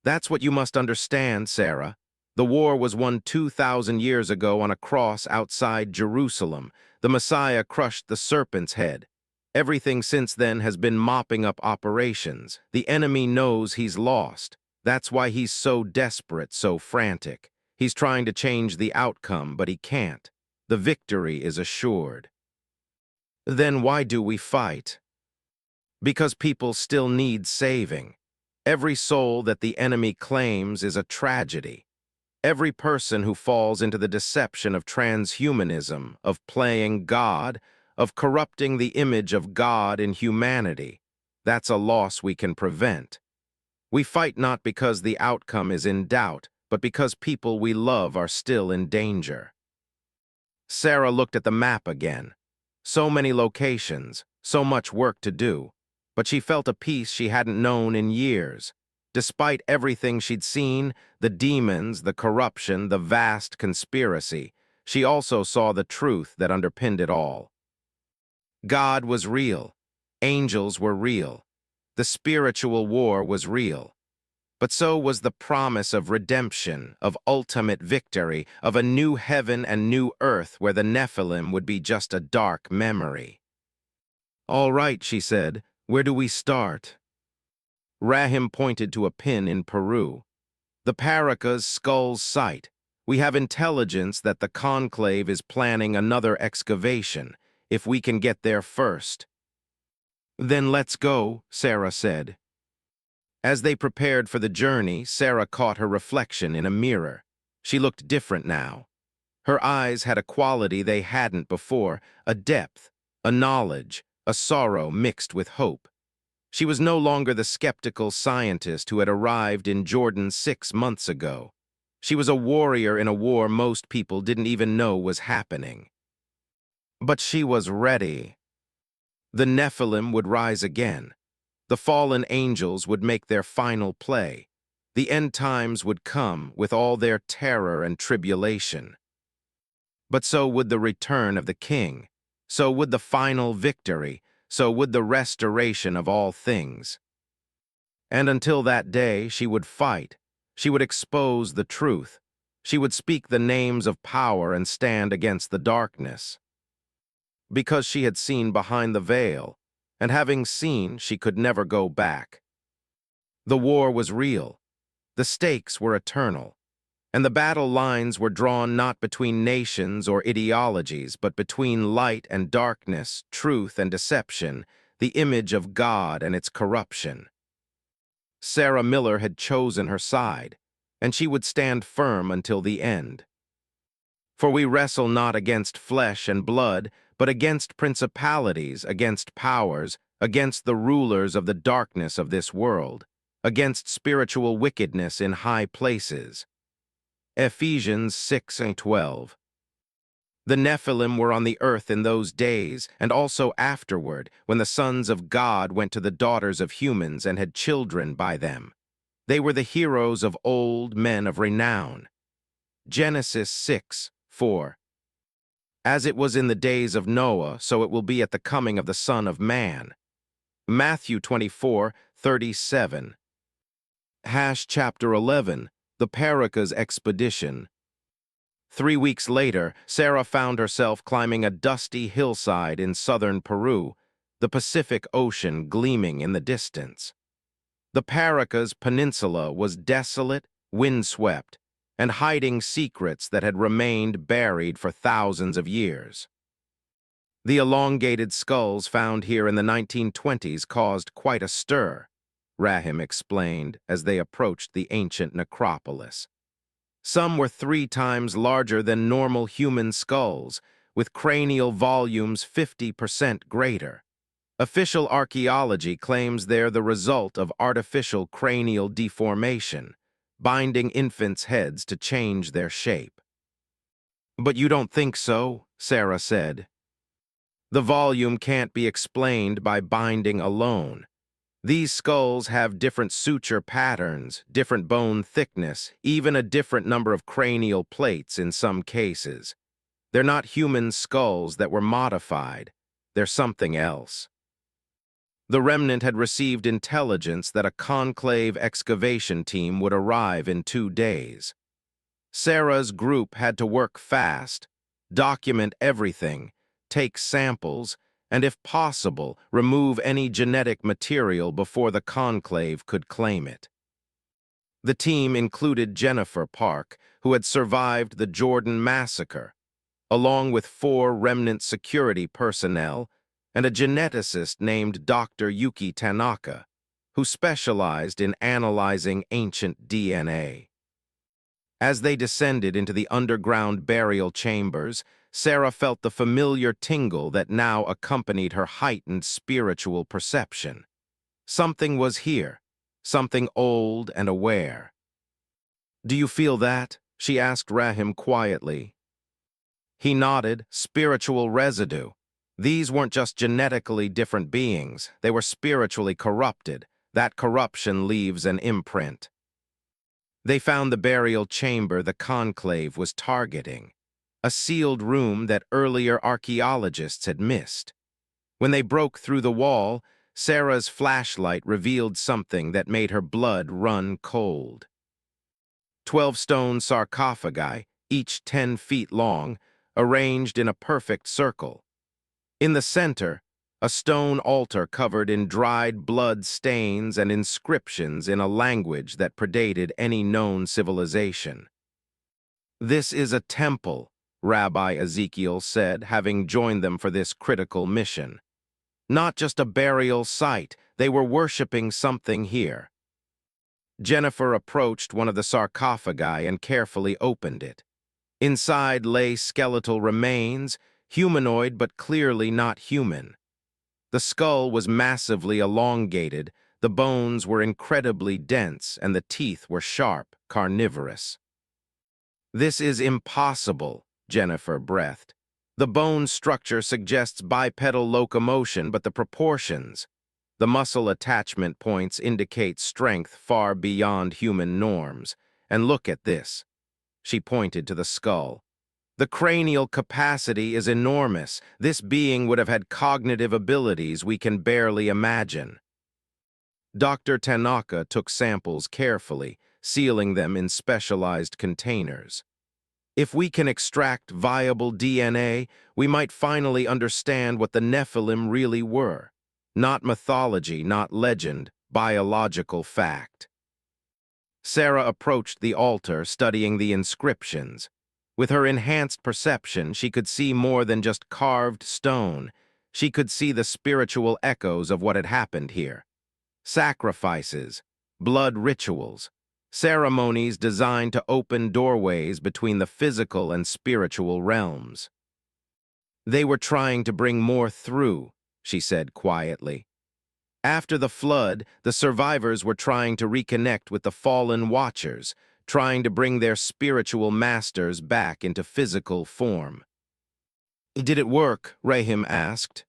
That's what you must understand, Sarah. The war was won 2,000 years ago on a cross outside Jerusalem. The Messiah crushed the serpent's head. Everything since then has been mopping up operations. The enemy knows he's lost. That's why he's so desperate, so frantic. He's trying to change the outcome, but he can't. The victory is assured. Then why do we fight? Because people still need saving. Every soul that the enemy claims is a tragedy. Every person who falls into the deception of transhumanism, of playing God, of corrupting the image of God in humanity, that's a loss we can prevent. We fight not because the outcome is in doubt, but because people we love are still in danger. Sarah looked at the map again. So many locations, so much work to do, but she felt a peace she hadn't known in years. Despite everything she'd seen, the demons, the corruption, the vast conspiracy, she also saw the truth that underpinned it all. God was real. Angels were real. The spiritual war was real. But so was the promise of redemption, of ultimate victory, of a new heaven and new earth where the Nephilim would be just a dark memory. All right, she said, where do we start? Rahim pointed to a pin in Peru. The Paracas Skull's site. We have intelligence that the conclave is planning another excavation, if we can get there first. Then let's go, Sarah said. As they prepared for the journey, Sarah caught her reflection in a mirror. She looked different now. Her eyes had a quality they hadn't before, a depth, a knowledge, a sorrow mixed with hope. She was no longer the skeptical scientist who had arrived in Jordan 6 months ago. She was a warrior in a war most people didn't even know was happening. But she was ready. The Nephilim would rise again. The fallen angels would make their final play. The end times would come with all their terror and tribulation. But so would the return of the king. So would the final victory. So would the restoration of all things. And until that day, she would fight. She would expose the truth. She would speak the names of power and stand against the darkness. Because she had seen behind the veil, and having seen, she could never go back. The war was real. The stakes were eternal. And the battle lines were drawn not between nations or ideologies, but between light and darkness, truth and deception, the image of God and its corruption. Sarah Miller had chosen her side, and she would stand firm until the end. For we wrestle not against flesh and blood, but against principalities, against powers, against the rulers of the darkness of this world, against spiritual wickedness in high places. Ephesians 6:12. The Nephilim were on the earth in those days, and also afterward, when the sons of God went to the daughters of humans and had children by them. They were the heroes of old, men of renown. Genesis 6:4. As it was in the days of Noah, so it will be at the coming of the Son of Man. Matthew 24:37. Chapter 11. The Paracas Expedition. 3 weeks later, Sarah found herself climbing a dusty hillside in southern Peru. the Pacific Ocean gleaming in the distance. The Paracas Peninsula was desolate, windswept, and hiding secrets that had remained buried for thousands of years. The elongated skulls found here in the 1920s caused quite a stir, Rahim explained as they approached the ancient necropolis. Some were 3 times larger than normal human skulls, with cranial volumes 50% greater. Official archaeology claims they're the result of artificial cranial deformation, binding infants' heads to change their shape. "But you don't think so?" Sarah said. "The volume can't be explained by binding alone. These skulls have different suture patterns, different bone thickness, even a different number of cranial plates in some cases. They're not human skulls that were modified. They're something else." The remnant had received intelligence that a conclave excavation team would arrive in 2 days. Sarah's group had to work fast, document everything, take samples, and if possible, remove any genetic material before the conclave could claim it. The team included Jennifer Park, who had survived the Jordan massacre, along with 4 remnant security personnel and a geneticist named Dr. Yuki Tanaka, who specialized in analyzing ancient DNA. As they descended into the underground burial chambers, Sarah felt the familiar tingle that now accompanied her heightened spiritual perception. Something was here, something old and aware. "Do you feel that?" she asked Rahim quietly. He nodded. "Spiritual residue. These weren't just genetically different beings, they were spiritually corrupted. That corruption leaves an imprint." They found the burial chamber the conclave was targeting, a sealed room that earlier archaeologists had missed. When they broke through the wall, Sarah's flashlight revealed something that made her blood run cold. 12 stone sarcophagi, each 10 feet long, arranged in a perfect circle. In the center, a stone altar covered in dried blood stains and inscriptions in a language that predated any known civilization. "This is a temple," Rabbi Ezekiel said, having joined them for this critical mission. "Not just a burial site, they were worshiping something here." Jennifer approached one of the sarcophagi and carefully opened it. Inside lay skeletal remains, humanoid but clearly not human. The skull was massively elongated, the bones were incredibly dense, and the teeth were sharp, carnivorous. "This is impossible," Jennifer breathed. "The bone structure suggests bipedal locomotion, but the proportions, the muscle attachment points indicate strength far beyond human norms. And look at this." She pointed to the skull. "The cranial capacity is enormous. This being would have had cognitive abilities we can barely imagine." Dr. Tanaka took samples carefully, sealing them in specialized containers. "If we can extract viable DNA, we might finally understand what the Nephilim really were. Not mythology, not legend, biological fact." Sarah approached the altar, studying the inscriptions. With her enhanced perception, she could see more than just carved stone. She could see the spiritual echoes of what had happened here. Sacrifices, blood rituals, ceremonies designed to open doorways between the physical and spiritual realms. "They were trying to bring more through," she said quietly. "After the flood, the survivors were trying to reconnect with the fallen watchers, trying to bring their spiritual masters back into physical form." "Did it work?" Rahim asked.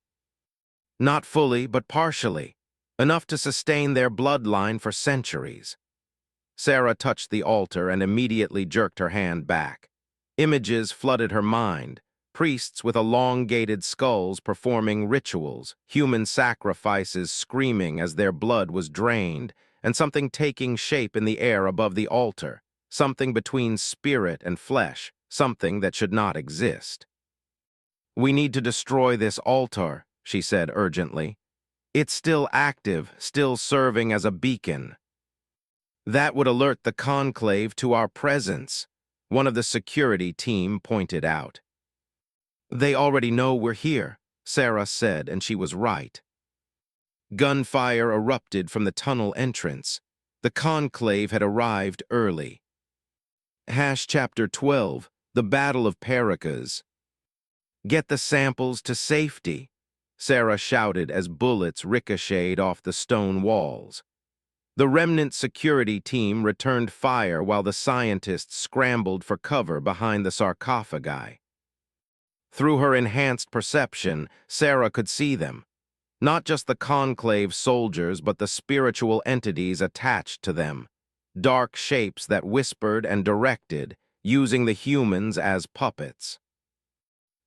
"Not fully, but partially. Enough to sustain their bloodline for centuries." Sarah touched the altar and immediately jerked her hand back. Images flooded her mind. Priests with elongated skulls performing rituals, human sacrifices screaming as their blood was drained, and something taking shape in the air above the altar, something between spirit and flesh, something that should not exist. "We need to destroy this altar," she said urgently. It's still active, still serving as a beacon. That would alert the conclave to our presence, one of the security team pointed out. They already know we're here, Sarah said, and she was right. Gunfire erupted from the tunnel entrance. The conclave had arrived early. Chapter 12, The Battle of Paracas. Get the samples to safety, Sarah shouted as bullets ricocheted off the stone walls. The remnant security team returned fire while the scientists scrambled for cover behind the sarcophagi. Through her enhanced perception, Sarah could see them. Not just the conclave soldiers, but the spiritual entities attached to them. Dark shapes that whispered and directed, using the humans as puppets.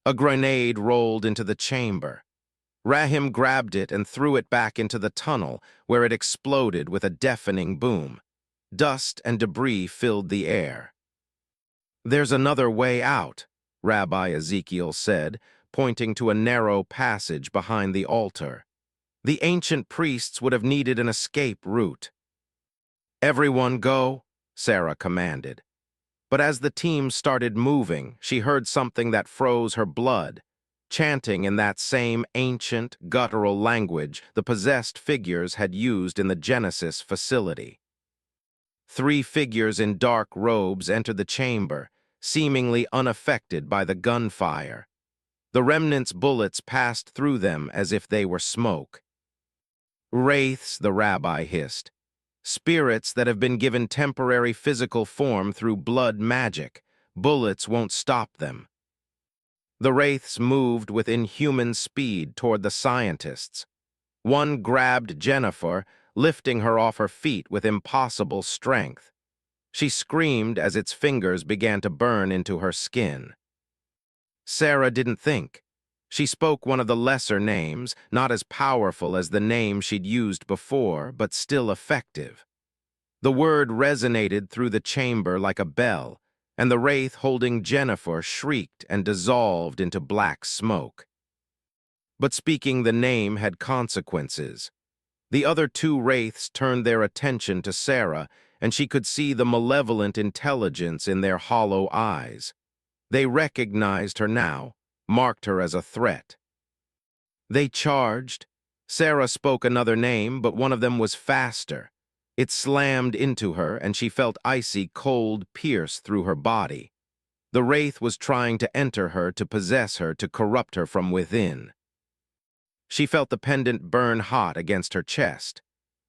A grenade rolled into the chamber. Rahim grabbed it and threw it back into the tunnel, where it exploded with a deafening boom. Dust and debris filled the air. "There's another way out," Rabbi Ezekiel said, pointing to a narrow passage behind the altar. The ancient priests would have needed an escape route. "Everyone go," Sarah commanded. But as the team started moving, she heard something that froze her blood, chanting in that same ancient, guttural language the possessed figures had used in the Genesis facility. 3 figures in dark robes entered the chamber, seemingly unaffected by the gunfire. The remnants' bullets passed through them as if they were smoke. "Wraiths," the rabbi hissed. "Spirits that have been given temporary physical form through blood magic. Bullets won't stop them." The wraiths moved with inhuman speed toward the scientists. One grabbed Jennifer, lifting her off her feet with impossible strength. She screamed as its fingers began to burn into her skin. Sarah didn't think. She spoke one of the lesser names, not as powerful as the name she'd used before, but still effective. The word resonated through the chamber like a bell, and the wraith holding Jennifer shrieked and dissolved into black smoke. But speaking the name had consequences. The other 2 wraiths turned their attention to Sarah, and she could see the malevolent intelligence in their hollow eyes. They recognized her now, marked her as a threat. They charged. Sarah spoke another name, but one of them was faster. It slammed into her, and she felt icy cold pierce through her body. The wraith was trying to enter her, to possess her, to corrupt her from within. She felt the pendant burn hot against her chest.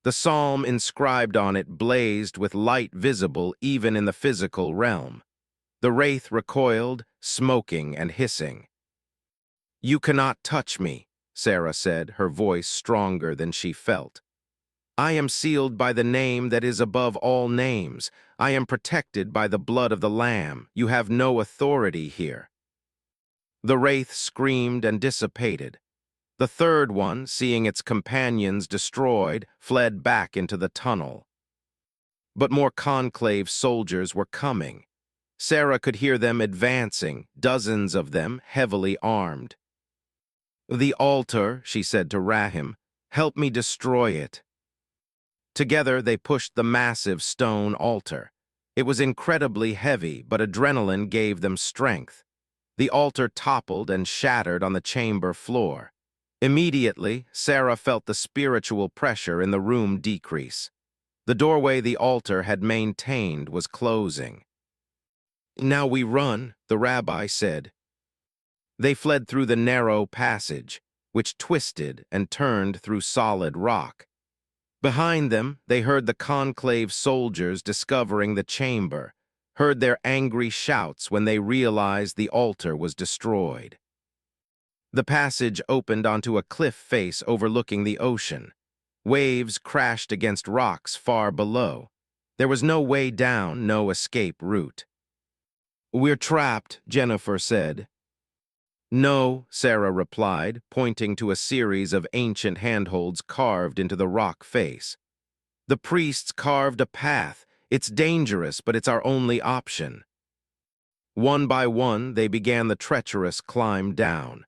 The psalm inscribed on it blazed with light visible even in the physical realm. The wraith recoiled, smoking and hissing. "You cannot touch me," Sarah said, her voice stronger than she felt. "I am sealed by the name that is above all names. I am protected by the blood of the Lamb. You have no authority here." The wraith screamed and dissipated. The third one, seeing its companions destroyed, fled back into the tunnel. But more conclave soldiers were coming. Sarah could hear them advancing, dozens of them, heavily armed. "The altar," she said to Rahim. "Help me destroy it." Together they pushed the massive stone altar. It was incredibly heavy, but adrenaline gave them strength. The altar toppled and shattered on the chamber floor. Immediately, Sarah felt the spiritual pressure in the room decrease. The doorway the altar had maintained was closing. "Now we run," the rabbi said. They fled through the narrow passage, which twisted and turned through solid rock. Behind them, they heard the conclave soldiers discovering the chamber, heard their angry shouts when they realized the altar was destroyed. The passage opened onto a cliff face overlooking the ocean. Waves crashed against rocks far below. There was no way down, no escape route. "We're trapped," Jennifer said. "No," Sarah replied, pointing to a series of ancient handholds carved into the rock face. "The priests carved a path. It's dangerous, but it's our only option." One by one, they began the treacherous climb down.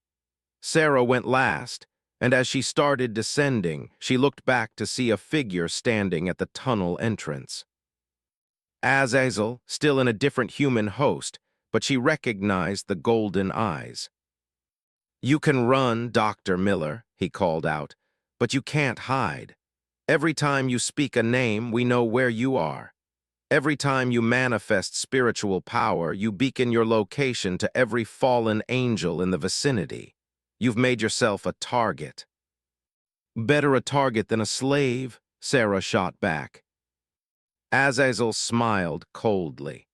Sarah went last, and as she started descending, she looked back to see a figure standing at the tunnel entrance. Azazel, still in a different human host, but she recognized the golden eyes. "You can run, Dr. Miller," he called out, "but you can't hide. Every time you speak a name, we know where you are. Every time you manifest spiritual power, you beacon your location to every fallen angel in the vicinity. You've made yourself a target." "Better a target than a slave," Sarah shot back. Azazel smiled coldly.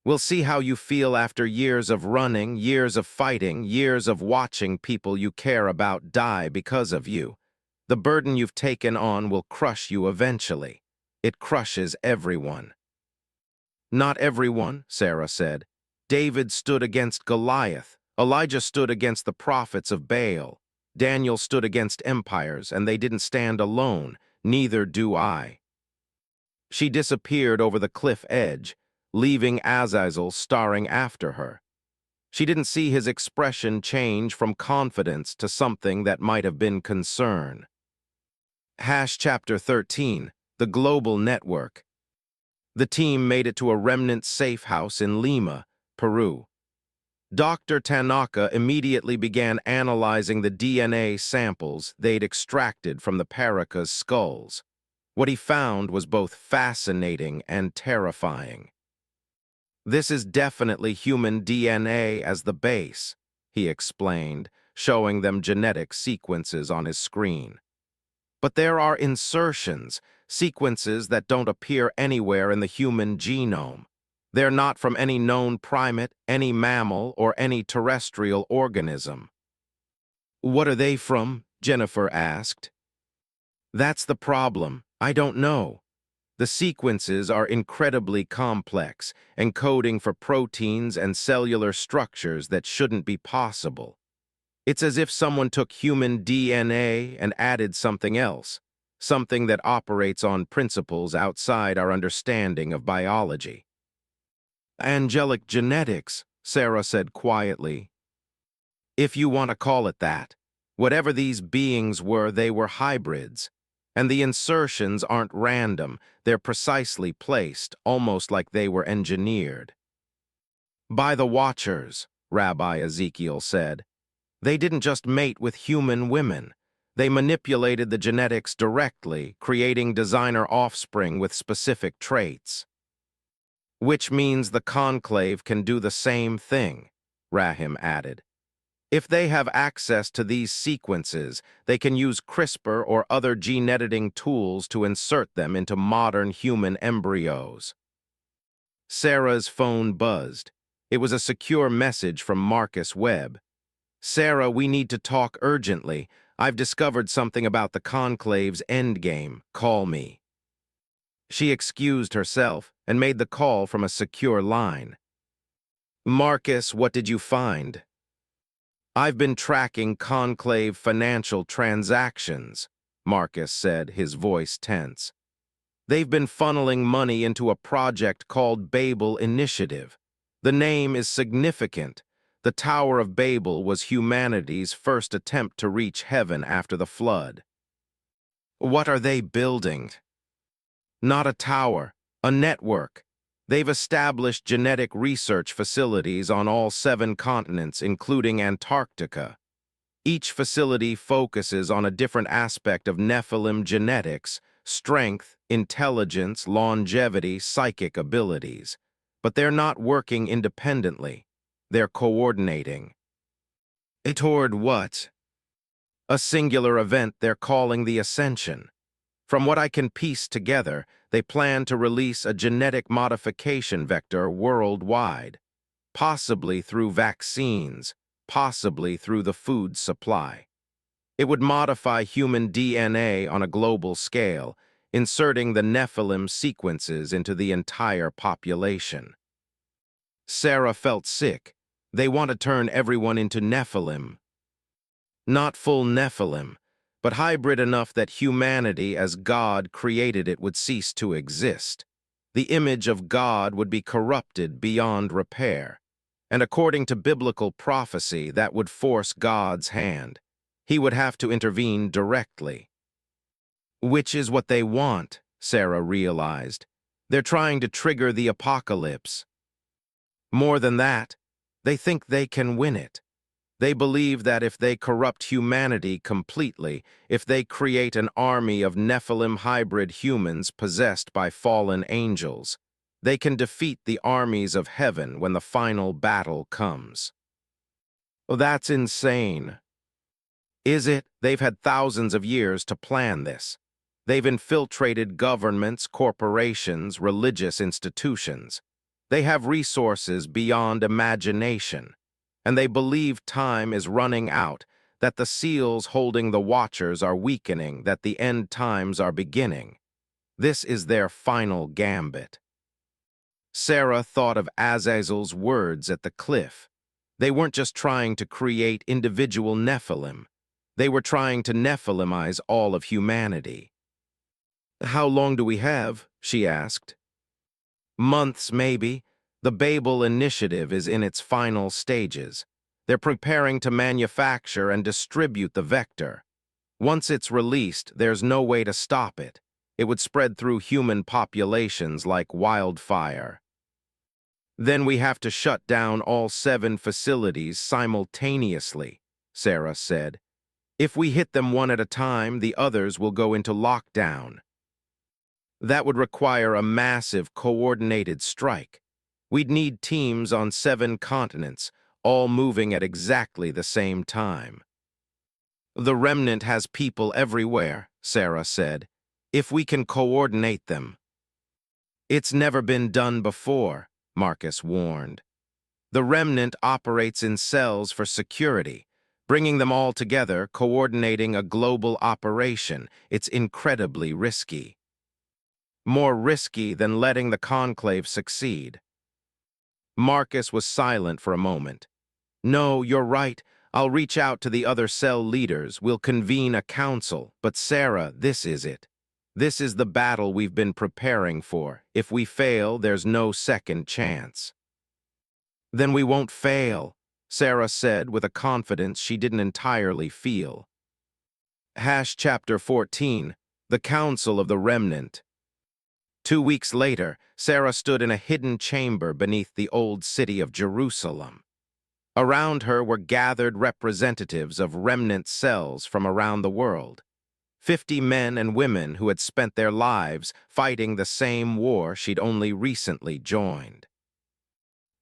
"We'll see how you feel after years of running, years of fighting, years of watching people you care about die because of you. The burden you've taken on will crush you eventually. It crushes everyone." "Not everyone," Sarah said. "David stood against Goliath. Elijah stood against the prophets of Baal. Daniel stood against empires, and they didn't stand alone. Neither do I." She disappeared over the cliff edge, leaving Azazel staring after her. She didn't see his expression change from confidence to something that might have been concern. Chapter 13, The Global Network. The team made it to a remnant safe house in Lima, Peru. Dr. Tanaka immediately began analyzing the DNA samples they'd extracted from the Paracas' skulls. What he found was both fascinating and terrifying. "This is definitely human DNA as the base," he explained, showing them genetic sequences on his screen. "But there are insertions, sequences that don't appear anywhere in the human genome. They're not from any known primate, any mammal, or any terrestrial organism." "What are they from?" Jennifer asked. "That's the problem. I don't know. The sequences are incredibly complex, encoding for proteins and cellular structures that shouldn't be possible. It's as if someone took human DNA and added something else, something that operates on principles outside our understanding of biology." "Angelic genetics," Sarah said quietly. "If you want to call it that. Whatever these beings were, they were hybrids. And the insertions aren't random, they're precisely placed, almost like they were engineered." "By the Watchers," Rabbi Ezekiel said. "They didn't just mate with human women. They manipulated the genetics directly, creating designer offspring with specific traits." "Which means the Conclave can do the same thing," Rahim added. "If they have access to these sequences, they can use CRISPR or other gene editing tools to insert them into modern human embryos." Sarah's phone buzzed. It was a secure message from Marcus Webb. "Sarah, we need to talk urgently. I've discovered something about the Conclave's endgame. Call me." She excused herself and made the call from a secure line. "Marcus, what did you find?" "I've been tracking Conclave financial transactions," Marcus said, his voice tense. "They've been funneling money into a project called Babel Initiative. The name is significant. The Tower of Babel was humanity's first attempt to reach heaven after the flood." "What are they building?" "Not a tower, a network. They've established genetic research facilities on all 7 continents, including Antarctica. Each facility focuses on a different aspect of Nephilim genetics, strength, intelligence, longevity, psychic abilities. But they're not working independently. They're coordinating." "Toward what?" "A singular event they're calling the Ascension. From what I can piece together, they plan to release a genetic modification vector worldwide, possibly through vaccines, possibly through the food supply. It would modify human DNA on a global scale, inserting the Nephilim sequences into the entire population." Sarah felt sick. "They want to turn everyone into Nephilim." "Not full Nephilim, but hybrid enough that humanity as God created it would cease to exist. The image of God would be corrupted beyond repair. And according to biblical prophecy, that would force God's hand. He would have to intervene directly. Which is what they want, Sarah realized. They're trying to trigger the apocalypse. More than that, they think they can win it. They believe that if they corrupt humanity completely, if they create an army of Nephilim hybrid humans possessed by fallen angels, they can defeat the armies of heaven when the final battle comes. Well, that's insane. Is it? They've had thousands of years to plan this. They've infiltrated governments, corporations, religious institutions. They have resources beyond imagination. And they believe time is running out, that the seals holding the watchers are weakening, that the end times are beginning. This is their final gambit. Sarah thought of Azazel's words at the cliff. They weren't just trying to create individual Nephilim. They were trying to Nephilimize all of humanity. "How long do we have?" she asked. "Months, maybe. The Babel Initiative is in its final stages. They're preparing to manufacture and distribute the vector. Once it's released, there's no way to stop it. It would spread through human populations like wildfire. Then we have to shut down all 7 facilities simultaneously," Sarah said. "If we hit them one at a time, the others will go into lockdown. That would require a massive, coordinated strike. We'd need teams on 7 continents, all moving at exactly the same time." "The remnant has people everywhere," Sarah said. "If we can coordinate them." "It's never been done before," Marcus warned. "The remnant operates in cells for security. Bringing them all together, coordinating a global operation, it's incredibly risky. More risky than letting the conclave succeed." Marcus was silent for a moment. "No, you're right. I'll reach out to the other cell leaders. We'll convene a council. But Sarah, this is it. This is the battle we've been preparing for. If we fail, there's no second chance." "Then we won't fail," Sarah said with a confidence she didn't entirely feel. Chapter 14, The Council of the Remnant. 2 weeks later, Sarah stood in a hidden chamber beneath the old city of Jerusalem. Around her were gathered representatives of remnant cells from around the world. 50 men and women who had spent their lives fighting the same war she'd only recently joined.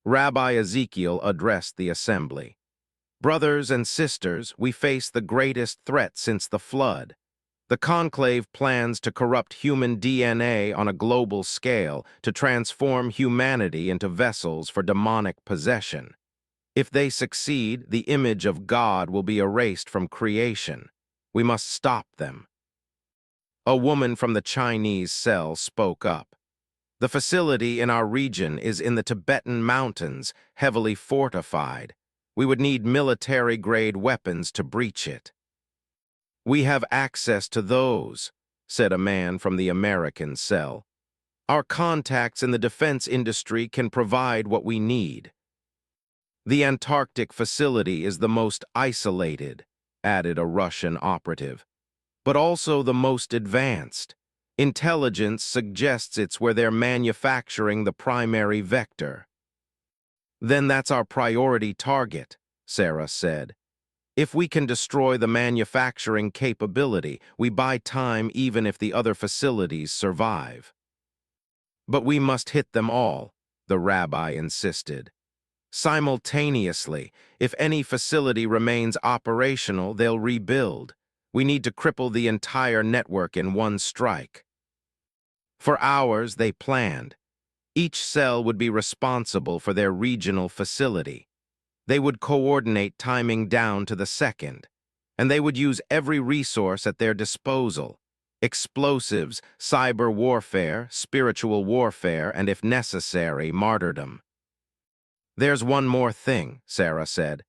Rabbi Ezekiel addressed the assembly. "Brothers and sisters, we face the greatest threat since the flood. The conclave plans to corrupt human DNA on a global scale to transform humanity into vessels for demonic possession. If they succeed, the image of God will be erased from creation. We must stop them." A woman from the Chinese cell spoke up. "The facility in our region is in the Tibetan mountains, heavily fortified. We would need military-grade weapons to breach it." "We have access to those," said a man from the American cell. "Our contacts in the defense industry can provide what we need." "The Antarctic facility is the most isolated," added a Russian operative, "but also the most advanced. Intelligence suggests it's where they're manufacturing the primary vector." "Then that's our priority target," Sarah said. "If we can destroy the manufacturing capability, we buy time even if the other facilities survive." "But we must hit them all," the rabbi insisted. "Simultaneously, if any facility remains operational, they'll rebuild. We need to cripple the entire network in one strike." For hours, they planned. Each cell would be responsible for their regional facility. They would coordinate timing down to the second, and they would use every resource at their disposal: explosives, cyber warfare, spiritual warfare, and if necessary, martyrdom. "There's one more thing," Sarah said.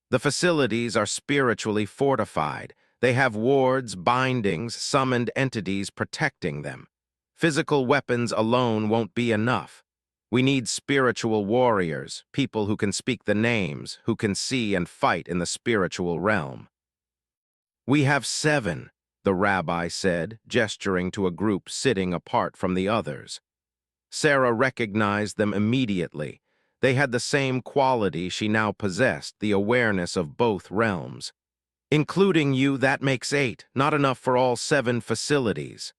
"The facilities are spiritually fortified. They have wards, bindings, summoned entities protecting them. Physical weapons alone won't be enough. We need spiritual warriors, people who can speak the names, who can see and fight in the spiritual realm." "We have 7, the rabbi said, gesturing to a group sitting apart from the others. Sarah recognized them immediately. They had the same quality she now possessed, the awareness of both realms. "Including you, that makes 8, not enough for all 7 facilities."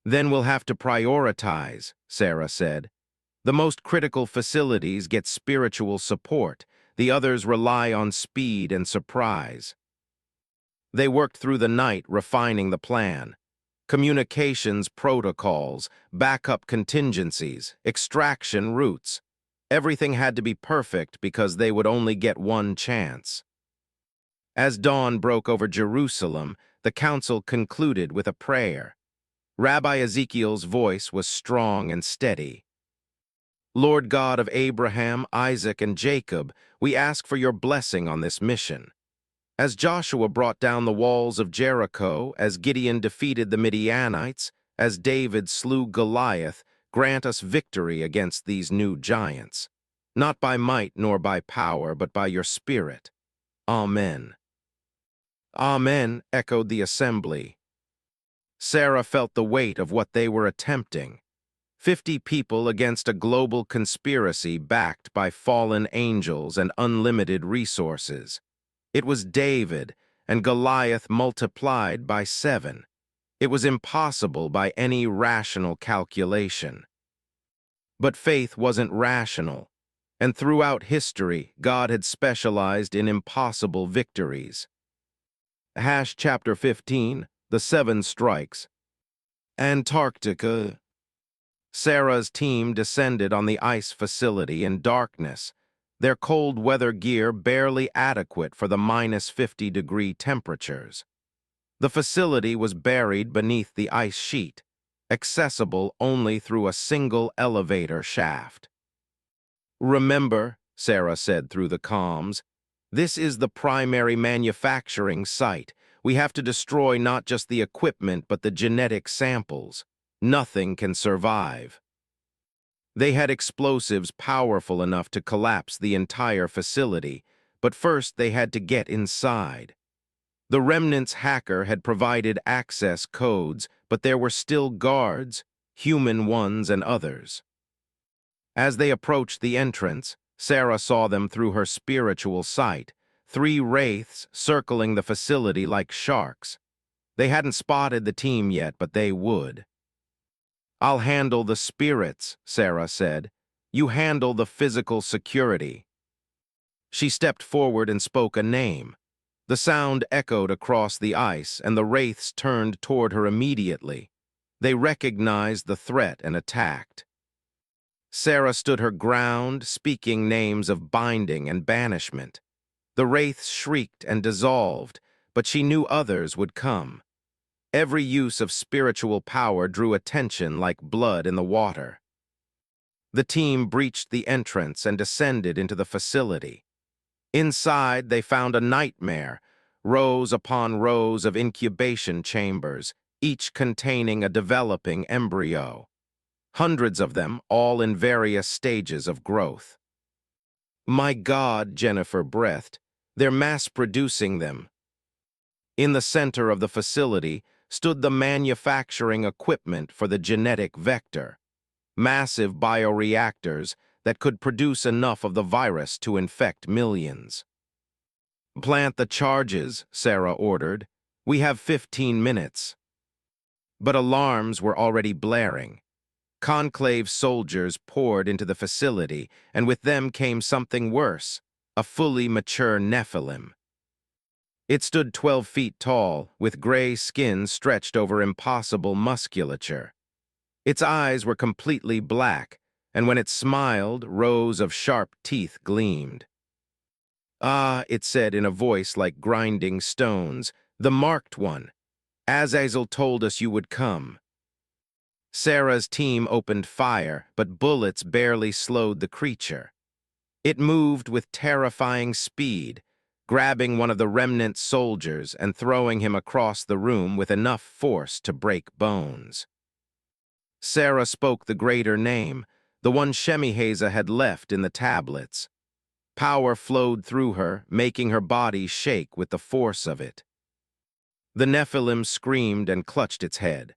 "Then we'll have to prioritize," Sarah said. "The most critical facilities get spiritual support. The others rely on speed and surprise." They worked through the night refining the plan. Communications protocols, backup contingencies, extraction routes. Everything had to be perfect because they would only get one chance. As dawn broke over Jerusalem, the council concluded with a prayer. Rabbi Ezekiel's voice was strong and steady. "Lord God of Abraham, Isaac, and Jacob, we ask for your blessing on this mission. As Joshua brought down the walls of Jericho, as Gideon defeated the Midianites, as David slew Goliath, grant us victory against these new giants. Not by might nor by power, but by your Spirit. Amen." "Amen," echoed the assembly. Sarah felt the weight of what they were attempting. 50 people against a global conspiracy backed by fallen angels and unlimited resources. It was David and Goliath multiplied by 7. It was impossible by any rational calculation. But faith wasn't rational, and throughout history, God had specialized in impossible victories. Chapter 15, The 7 Strikes. Antarctica. Sarah's team descended on the ice facility in darkness, their cold weather gear barely adequate for the -50-degree temperatures. The facility was buried beneath the ice sheet, accessible only through a single elevator shaft. "Remember," Sarah said through the comms, "this is the primary manufacturing site. We have to destroy not just the equipment but the genetic samples. Nothing can survive." They had explosives powerful enough to collapse the entire facility, but first they had to get inside. The Remnant's hacker had provided access codes, but there were still guards, human ones and others. As they approached the entrance, Sarah saw them through her spiritual sight, 3 wraiths circling the facility like sharks. They hadn't spotted the team yet, but they would. "I'll handle the spirits," Sarah said. "You handle the physical security." She stepped forward and spoke a name. The sound echoed across the ice, and the wraiths turned toward her immediately. They recognized the threat and attacked. Sarah stood her ground, speaking names of binding and banishment. The wraiths shrieked and dissolved, but she knew others would come. Every use of spiritual power drew attention like blood in the water. The team breached the entrance and descended into the facility. Inside, they found a nightmare, rows upon rows of incubation chambers, each containing a developing embryo. Hundreds of them, all in various stages of growth. "My God," Jennifer breathed, "they're mass-producing them." In the center of the facility stood the manufacturing equipment for the genetic vector, massive bioreactors that could produce enough of the virus to infect millions. "Plant the charges," Sarah ordered. "We have 15 minutes." But alarms were already blaring. Conclave soldiers poured into the facility, and with them came something worse, a fully mature Nephilim. It stood 12 feet tall, with gray skin stretched over impossible musculature. Its eyes were completely black, and when it smiled, rows of sharp teeth gleamed. "Ah," it said in a voice like grinding stones, "the marked one. Azazel told us you would come." Sarah's team opened fire, but bullets barely slowed the creature. It moved with terrifying speed, grabbing one of the remnant soldiers and throwing him across the room with enough force to break bones. Sarah spoke the greater name, the one Shemiheza had left in the tablets. Power flowed through her, making her body shake with the force of it. The Nephilim screamed and clutched its head.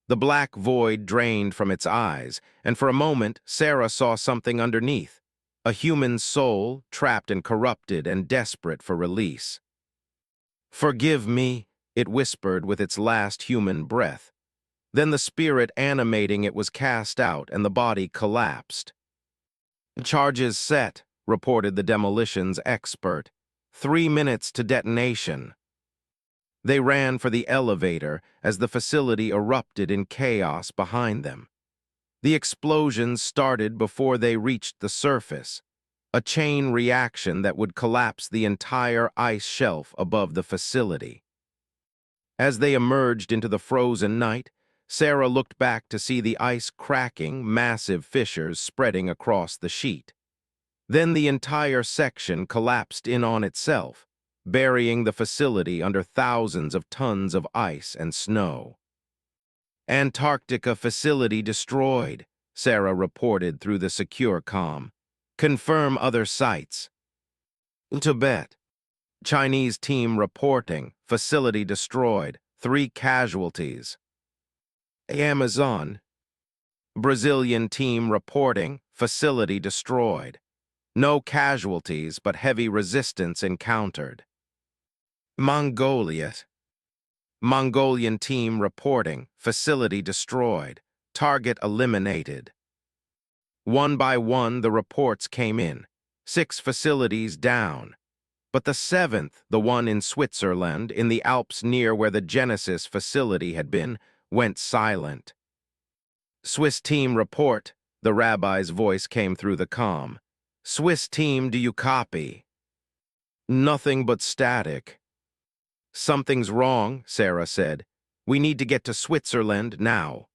The black void drained from its eyes, and for a moment Sarah saw something underneath, a human soul trapped and corrupted and desperate for release. "Forgive me," it whispered with its last human breath. Then the spirit animating it was cast out and the body collapsed. "Charges set," reported the demolitions expert. 3 minutes to detonation. They ran for the elevator as the facility erupted in chaos behind them. The explosions started before they reached the surface, a chain reaction that would collapse the entire ice shelf above the facility. As they emerged into the frozen night, Sarah looked back to see the ice cracking, massive fissures spreading across the sheet. Then the entire section collapsed in on itself, burying the facility under thousands of tons of ice and snow. "Antarctica facility destroyed," Sarah reported through the secure comm. "Confirm other sites." "Tibet. Chinese team reporting, facility destroyed, 3 casualties." "Amazon. Brazilian team reporting, facility destroyed. No casualties but heavy resistance encountered." "Mongolia. Mongolian team reporting, facility destroyed, target eliminated." One by one the reports came in, 6 facilities down. But the 7th, the one in Switzerland, in the Alps near where the Genesis facility had been, went silent. "Swiss team report," the rabbi's voice came through the comm. "Swiss team, do you copy?" "Nothing but static." "Something's wrong," Sarah said. "We need to get to Switzerland now."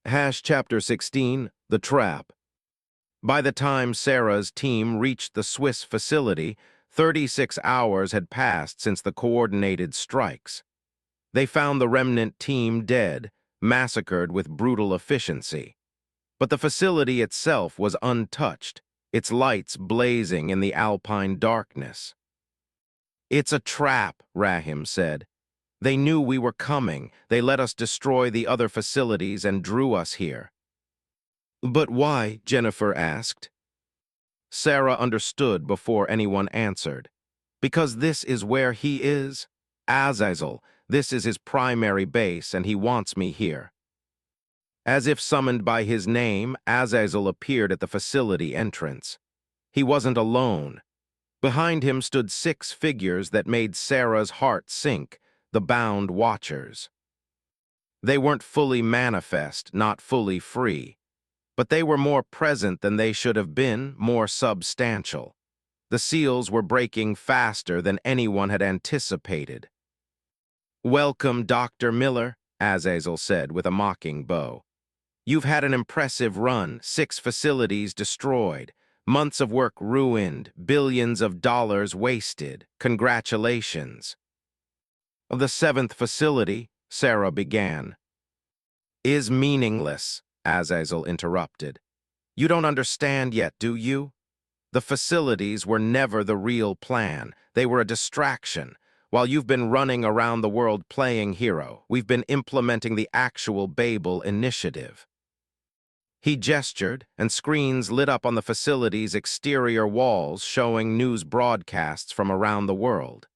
Chapter 16, The Trap. By the time Sarah's team reached the Swiss facility, 36 hours had passed since the coordinated strikes. They found the remnant team dead, massacred with brutal efficiency. But the facility itself was untouched, its lights blazing in the alpine darkness. "It's a trap," Rahim said. "They knew we were coming. They let us destroy the other facilities and drew us here." "But why?" Jennifer asked. Sarah understood before anyone answered. "Because this is where he is. Azazel, this is his primary base, and he wants me here." As if summoned by his name, Azazel appeared at the facility entrance. He wasn't alone. Behind him stood 6 figures that made Sarah's heart sink, the bound watchers. They weren't fully manifest, not fully free. But they were more present than they should have been, more substantial. The seals were breaking faster than anyone had anticipated. "Welcome, Dr. Miller," Azazel said with a mocking bow. "You've had an impressive run, 6 facilities destroyed, months of work ruined, billions of dollars wasted. Congratulations." "The 7th facility," Sarah began. "Is meaningless," Azazel interrupted. "You don't understand yet, do you? The facilities were never the real plan. They were a distraction. While you've been running around the world playing hero, we've been implementing the actual Babel initiative." He gestured, and screens lit up on the facility's exterior walls showing news broadcasts from around the world.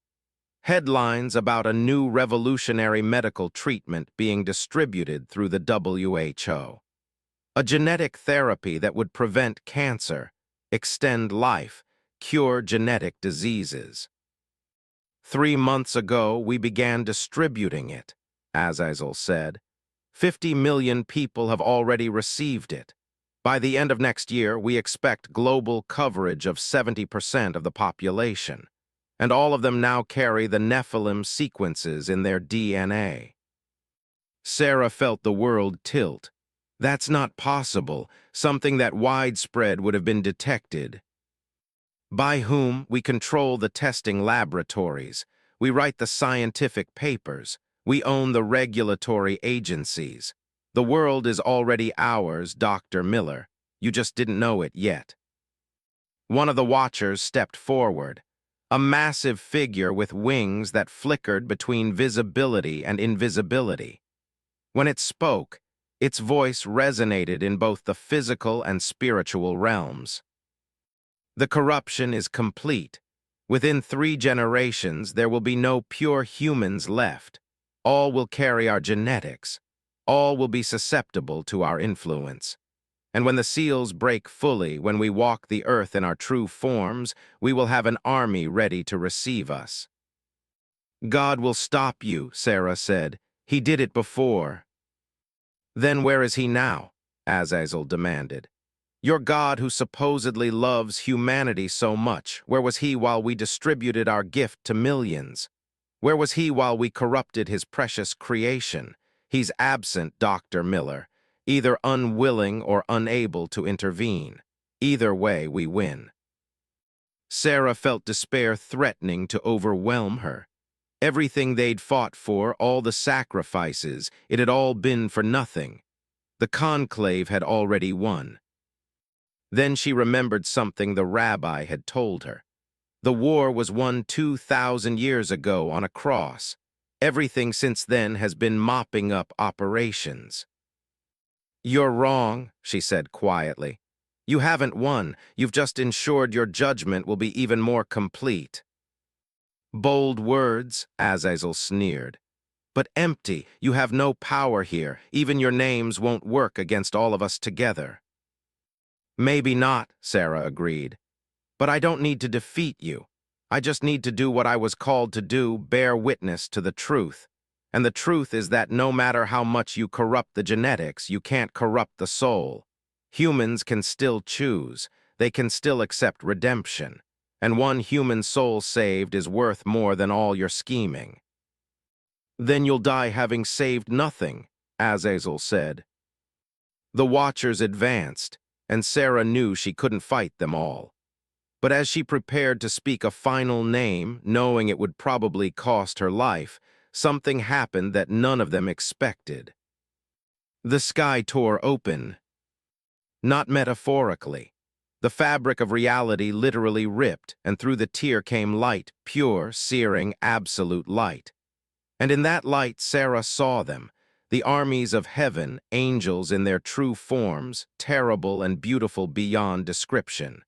Headlines about a new revolutionary medical treatment being distributed through the WHO. A genetic therapy that would prevent cancer, extend life, cure genetic diseases. 3 months ago, we began distributing it, Azazel said. 50 million people have already received it. By the end of next year, we expect global coverage of 70% of the population, and all of them now carry the Nephilim sequences in their DNA. Sarah felt the world tilt. That's not possible. Something that widespread would have been detected. By whom? We control the testing laboratories. We write the scientific papers. We own the regulatory agencies. The world is already ours, Dr. Miller. You just didn't know it yet. One of the watchers stepped forward. a massive figure with wings that flickered between visibility and invisibility. When it spoke, its voice resonated in both the physical and spiritual realms. The corruption is complete. Within 3 generations, there will be no pure humans left. All will carry our genetics. All will be susceptible to our influence. And when the seals break fully, when we walk the earth in our true forms, we will have an army ready to receive us. God will stop you, Sarah said. He did it before. Then where is he now? Azazel demanded. Your God who supposedly loves humanity so much, where was he while we distributed our gift to millions? Where was he while we corrupted his precious creation? He's absent, Dr. Miller, either unwilling or unable to intervene. Either way, we win. Sarah felt despair threatening to overwhelm her. Everything they'd fought for, all the sacrifices, it had all been for nothing. The conclave had already won. Then she remembered something the rabbi had told her. The war was won 2,000 years ago on a cross. Everything since then has been mopping up operations. You're wrong, she said quietly. You haven't won. You've just ensured your judgment will be even more complete. Bold words, Azazel sneered. But empty. You have no power here. Even your names won't work against all of us together. Maybe not, Sarah agreed. But I don't need to defeat you. I just need to do what I was called to do, bear witness to the truth. And the truth is that no matter how much you corrupt the genetics, you can't corrupt the soul. Humans can still choose. They can still accept redemption. And one human soul saved is worth more than all your scheming. Then you'll die having saved nothing, Azazel said. The Watchers advanced, and Sarah knew she couldn't fight them all. But as she prepared to speak a final name, knowing it would probably cost her life, something happened that none of them expected. The sky tore open. Not metaphorically. The fabric of reality literally ripped, and through the tear came light, pure, searing, absolute light. And in that light Sarah saw them, the armies of heaven, angels in their true forms, terrible and beautiful beyond description.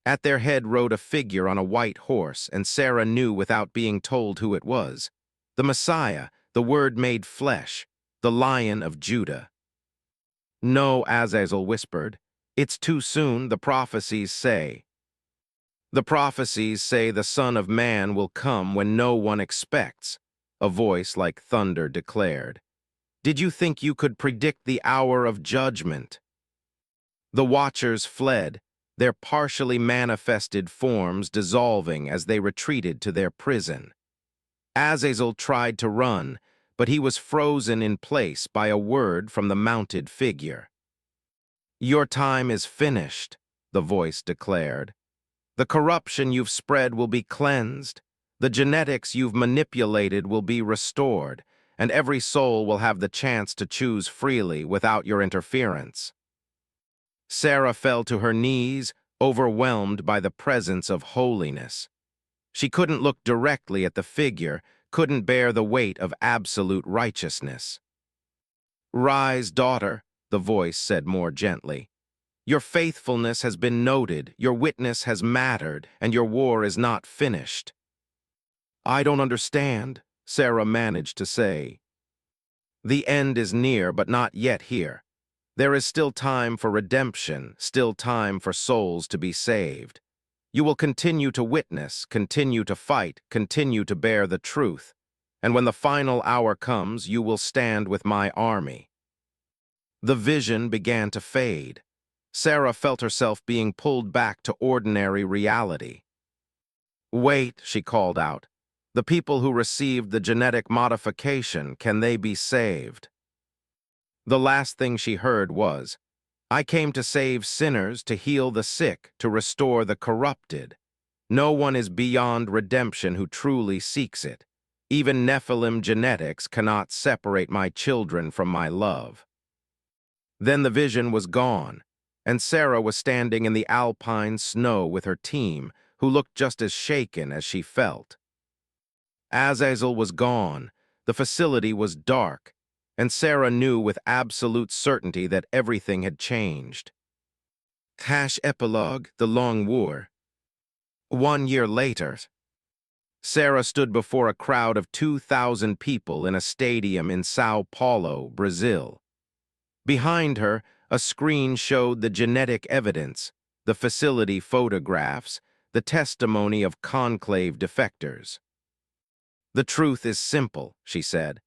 At their head rode a figure on a white horse, and Sarah knew without being told who it was. The Messiah, the Word made flesh, the Lion of Judah. No, Azazel whispered. It's too soon, the prophecies say. The prophecies say the Son of Man will come when no one expects, a voice like thunder declared. Did you think you could predict the hour of judgment? The Watchers fled, their partially manifested forms dissolving as they retreated to their prison. Azazel tried to run, but he was frozen in place by a word from the mounted figure. Your time is finished, the voice declared. The corruption you've spread will be cleansed. The genetics you've manipulated will be restored, and every soul will have the chance to choose freely without your interference. Sarah fell to her knees, overwhelmed by the presence of holiness. She couldn't look directly at the figure, couldn't bear the weight of absolute righteousness. Rise, daughter, the voice said more gently. Your faithfulness has been noted, your witness has mattered, and your war is not finished. I don't understand, Sarah managed to say. The end is near, but not yet here. There is still time for redemption, still time for souls to be saved. You will continue to witness, continue to fight, continue to bear the truth. And when the final hour comes, you will stand with my army. The vision began to fade. Sarah felt herself being pulled back to ordinary reality. Wait, she called out. The people who received the genetic modification, can they be saved? The last thing she heard was, I came to save sinners, to heal the sick, to restore the corrupted. No one is beyond redemption who truly seeks it. Even Nephilim genetics cannot separate my children from my love. Then the vision was gone, and Sarah was standing in the alpine snow with her team, who looked just as shaken as she felt. Azazel was gone, the facility was dark, and Sarah knew with absolute certainty that everything had changed. Epilogue, The Long War. 1 year later, Sarah stood before a crowd of 2,000 people in a stadium in Sao Paulo, Brazil. Behind her, a screen showed the genetic evidence, the facility photographs, the testimony of conclave defectors. "The truth is simple," she said.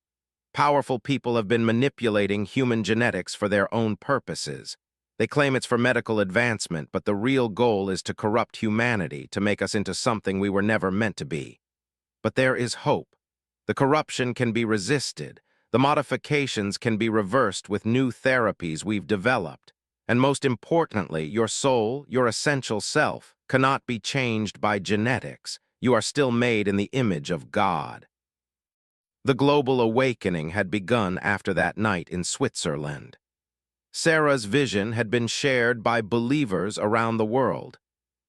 "Powerful people have been manipulating human genetics for their own purposes. They claim it's for medical advancement, but the real goal is to corrupt humanity, to make us into something we were never meant to be. But there is hope. The corruption can be resisted. The modifications can be reversed with new therapies we've developed. And most importantly, your soul, your essential self, cannot be changed by genetics. You are still made in the image of God." The global awakening had begun after that night in Switzerland. Sarah's vision had been shared by believers around the world.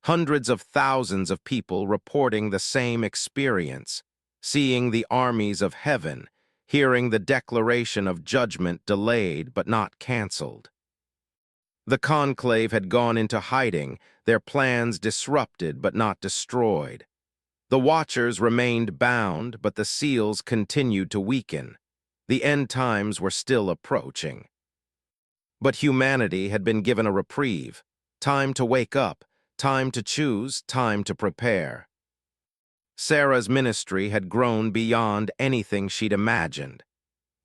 Hundreds of thousands of people reporting the same experience, seeing the armies of heaven, hearing the declaration of judgment delayed but not canceled. The conclave had gone into hiding, their plans disrupted but not destroyed. The watchers remained bound, but the seals continued to weaken. The end times were still approaching. But humanity had been given a reprieve, time to wake up, time to choose, time to prepare. Sarah's ministry had grown beyond anything she'd imagined.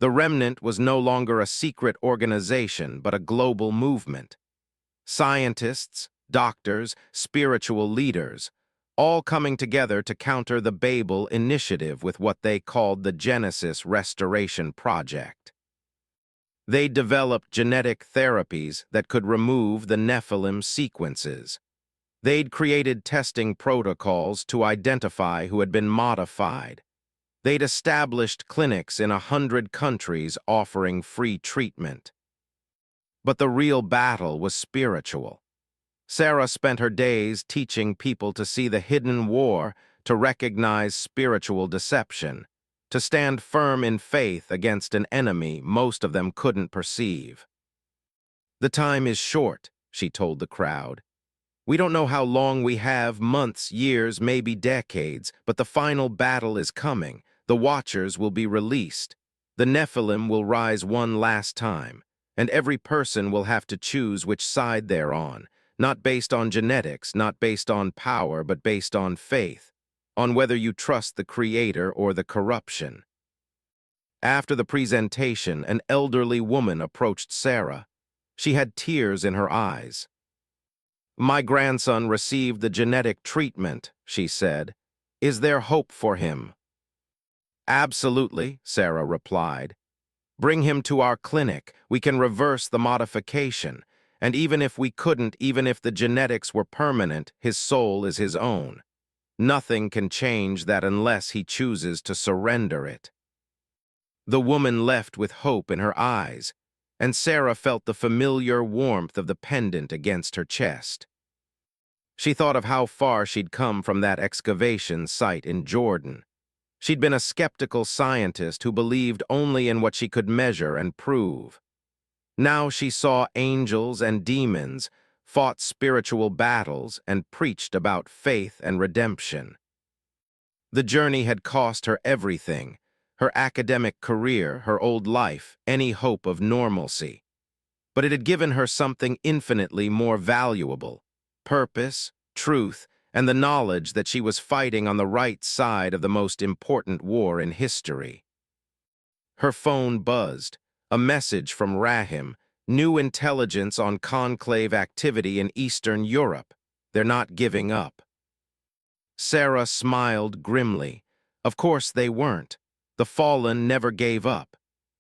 The remnant was no longer a secret organization, but a global movement. Scientists, doctors, spiritual leaders, all coming together to counter the Babel initiative with what they called the Genesis Restoration Project. They developed genetic therapies that could remove the Nephilim sequences. They'd created testing protocols to identify who had been modified. They'd established clinics in 100 countries offering free treatment. But the real battle was spiritual. Sarah spent her days teaching people to see the hidden war, to recognize spiritual deception, to stand firm in faith against an enemy most of them couldn't perceive. "The time is short," she told the crowd. "We don't know how long we have, months, years, maybe decades, but the final battle is coming. The Watchers will be released. The Nephilim will rise one last time, and every person will have to choose which side they're on, not based on genetics, not based on power, but based on faith, on whether you trust the Creator or the corruption." After the presentation, an elderly woman approached Sarah. She had tears in her eyes. "My grandson received the genetic treatment," she said. "Is there hope for him?" "Absolutely," Sarah replied. "Bring him to our clinic. We can reverse the modification. And even if we couldn't, even if the genetics were permanent, his soul is his own. Nothing can change that unless he chooses to surrender it." The woman left with hope in her eyes, and Sarah felt the familiar warmth of the pendant against her chest. She thought of how far she'd come from that excavation site in Jordan. She'd been a skeptical scientist who believed only in what she could measure and prove. Now she saw angels and demons, fought spiritual battles, and preached about faith and redemption. The journey had cost her everything: her academic career, her old life, any hope of normalcy. But it had given her something infinitely more valuable: purpose, truth, and the knowledge that she was fighting on the right side of the most important war in history. Her phone buzzed, a message from Rahim: "New intelligence on conclave activity in Eastern Europe. They're not giving up." Sarah smiled grimly. Of course they weren't. The fallen never gave up.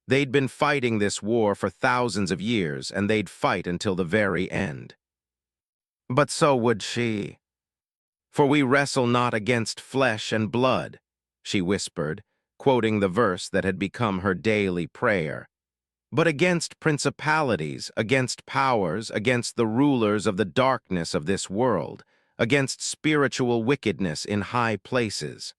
They'd been fighting this war for thousands of years, and they'd fight until the very end. But so would she. "For we wrestle not against flesh and blood," she whispered, quoting the verse that had become her daily prayer, "but against principalities, against powers, against the rulers of the darkness of this world, against spiritual wickedness in high places.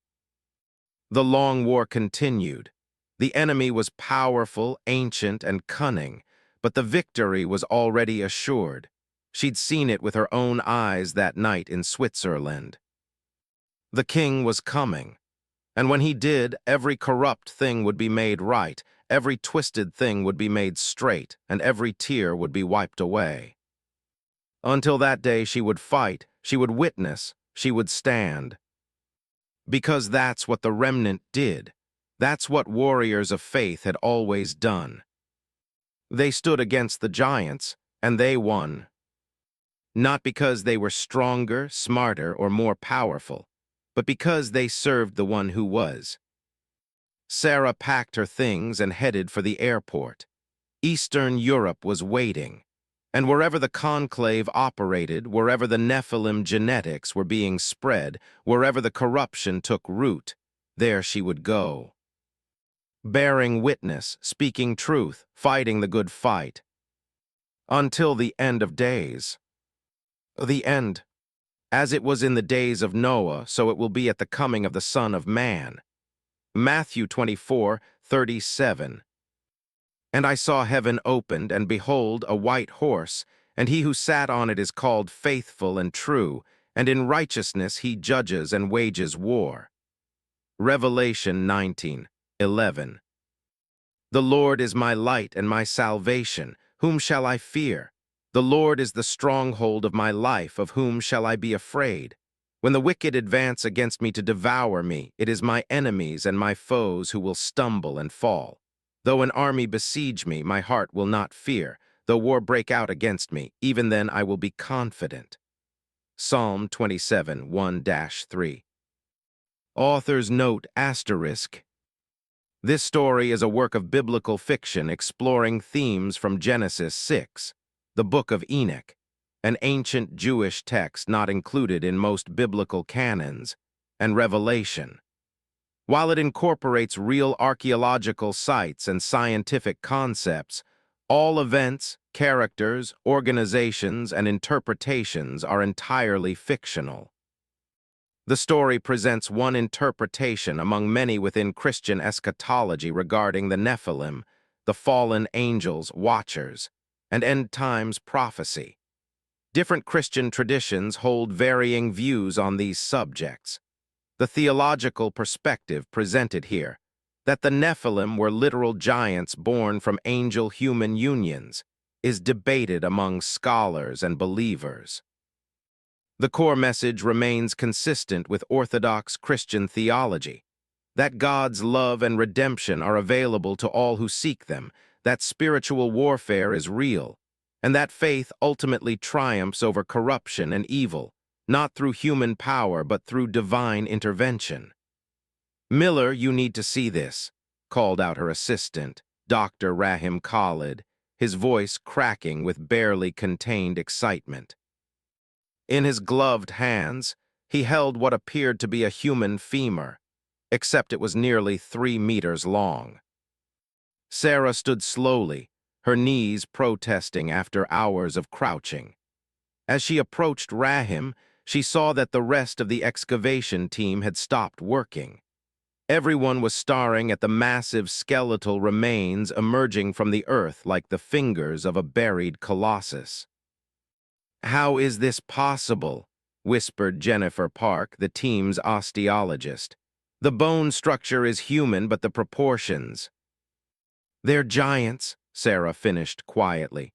The long war continued. The enemy was powerful, ancient, and cunning, but the victory was already assured. She'd seen it with her own eyes that night in Switzerland. The king was coming, and when he did, every corrupt thing would be made right, every twisted thing would be made straight, and every tear would be wiped away. Until that day, she would fight, she would witness, she would stand. Because that's what the remnant did. That's what warriors of faith had always done. They stood against the giants, and they won. Not because they were stronger, smarter, or more powerful, but because they served the one who was. Sarah packed her things and headed for the airport. Eastern Europe was waiting, and wherever the conclave operated, wherever the Nephilim genetics were being spread, wherever the corruption took root, there she would go. Bearing witness, speaking truth, fighting the good fight. Until the end of days. The end. As it was in the days of Noah, so it will be at the coming of the Son of Man. Matthew 24:37. And I saw heaven opened, and behold, a white horse, and he who sat on it is called Faithful and True, and in righteousness he judges and wages war. Revelation 19:11. The Lord is my light and my salvation. Whom shall I fear? The Lord is the stronghold of my life. Of whom shall I be afraid? When the wicked advance against me to devour me, it is my enemies and my foes who will stumble and fall. Though an army besiege me, my heart will not fear. Though war break out against me, even then I will be confident. Psalm 27:1-3. Author's note asterisk. This story is a work of biblical fiction exploring themes from Genesis 6, the Book of Enoch, an ancient Jewish text not included in most biblical canons, and Revelation. While it incorporates real archaeological sites and scientific concepts, all events, characters, organizations, and interpretations are entirely fictional. The story presents one interpretation among many within Christian eschatology regarding the Nephilim, the fallen angels, watchers, and end times prophecy. Different Christian traditions hold varying views on these subjects. The theological perspective presented here, that the Nephilim were literal giants born from angel-human unions, is debated among scholars and believers. The core message remains consistent with Orthodox Christian theology, that God's love and redemption are available to all who seek them, that spiritual warfare is real, and that faith ultimately triumphs over corruption and evil, not through human power but through divine intervention. "Miller, you need to see this," called out her assistant, Dr. Rahim Khalid, his voice cracking with barely contained excitement. In his gloved hands, he held what appeared to be a human femur, except it was nearly 3 meters long. Sarah stood slowly, her knees protesting after hours of crouching. As she approached Rahim, she saw that the rest of the excavation team had stopped working. Everyone was staring at the massive skeletal remains emerging from the earth like the fingers of a buried colossus. "How is this possible?" whispered Jennifer Park, the team's osteologist. "The bone structure is human, but the proportions—" "They're giants," Sarah finished quietly.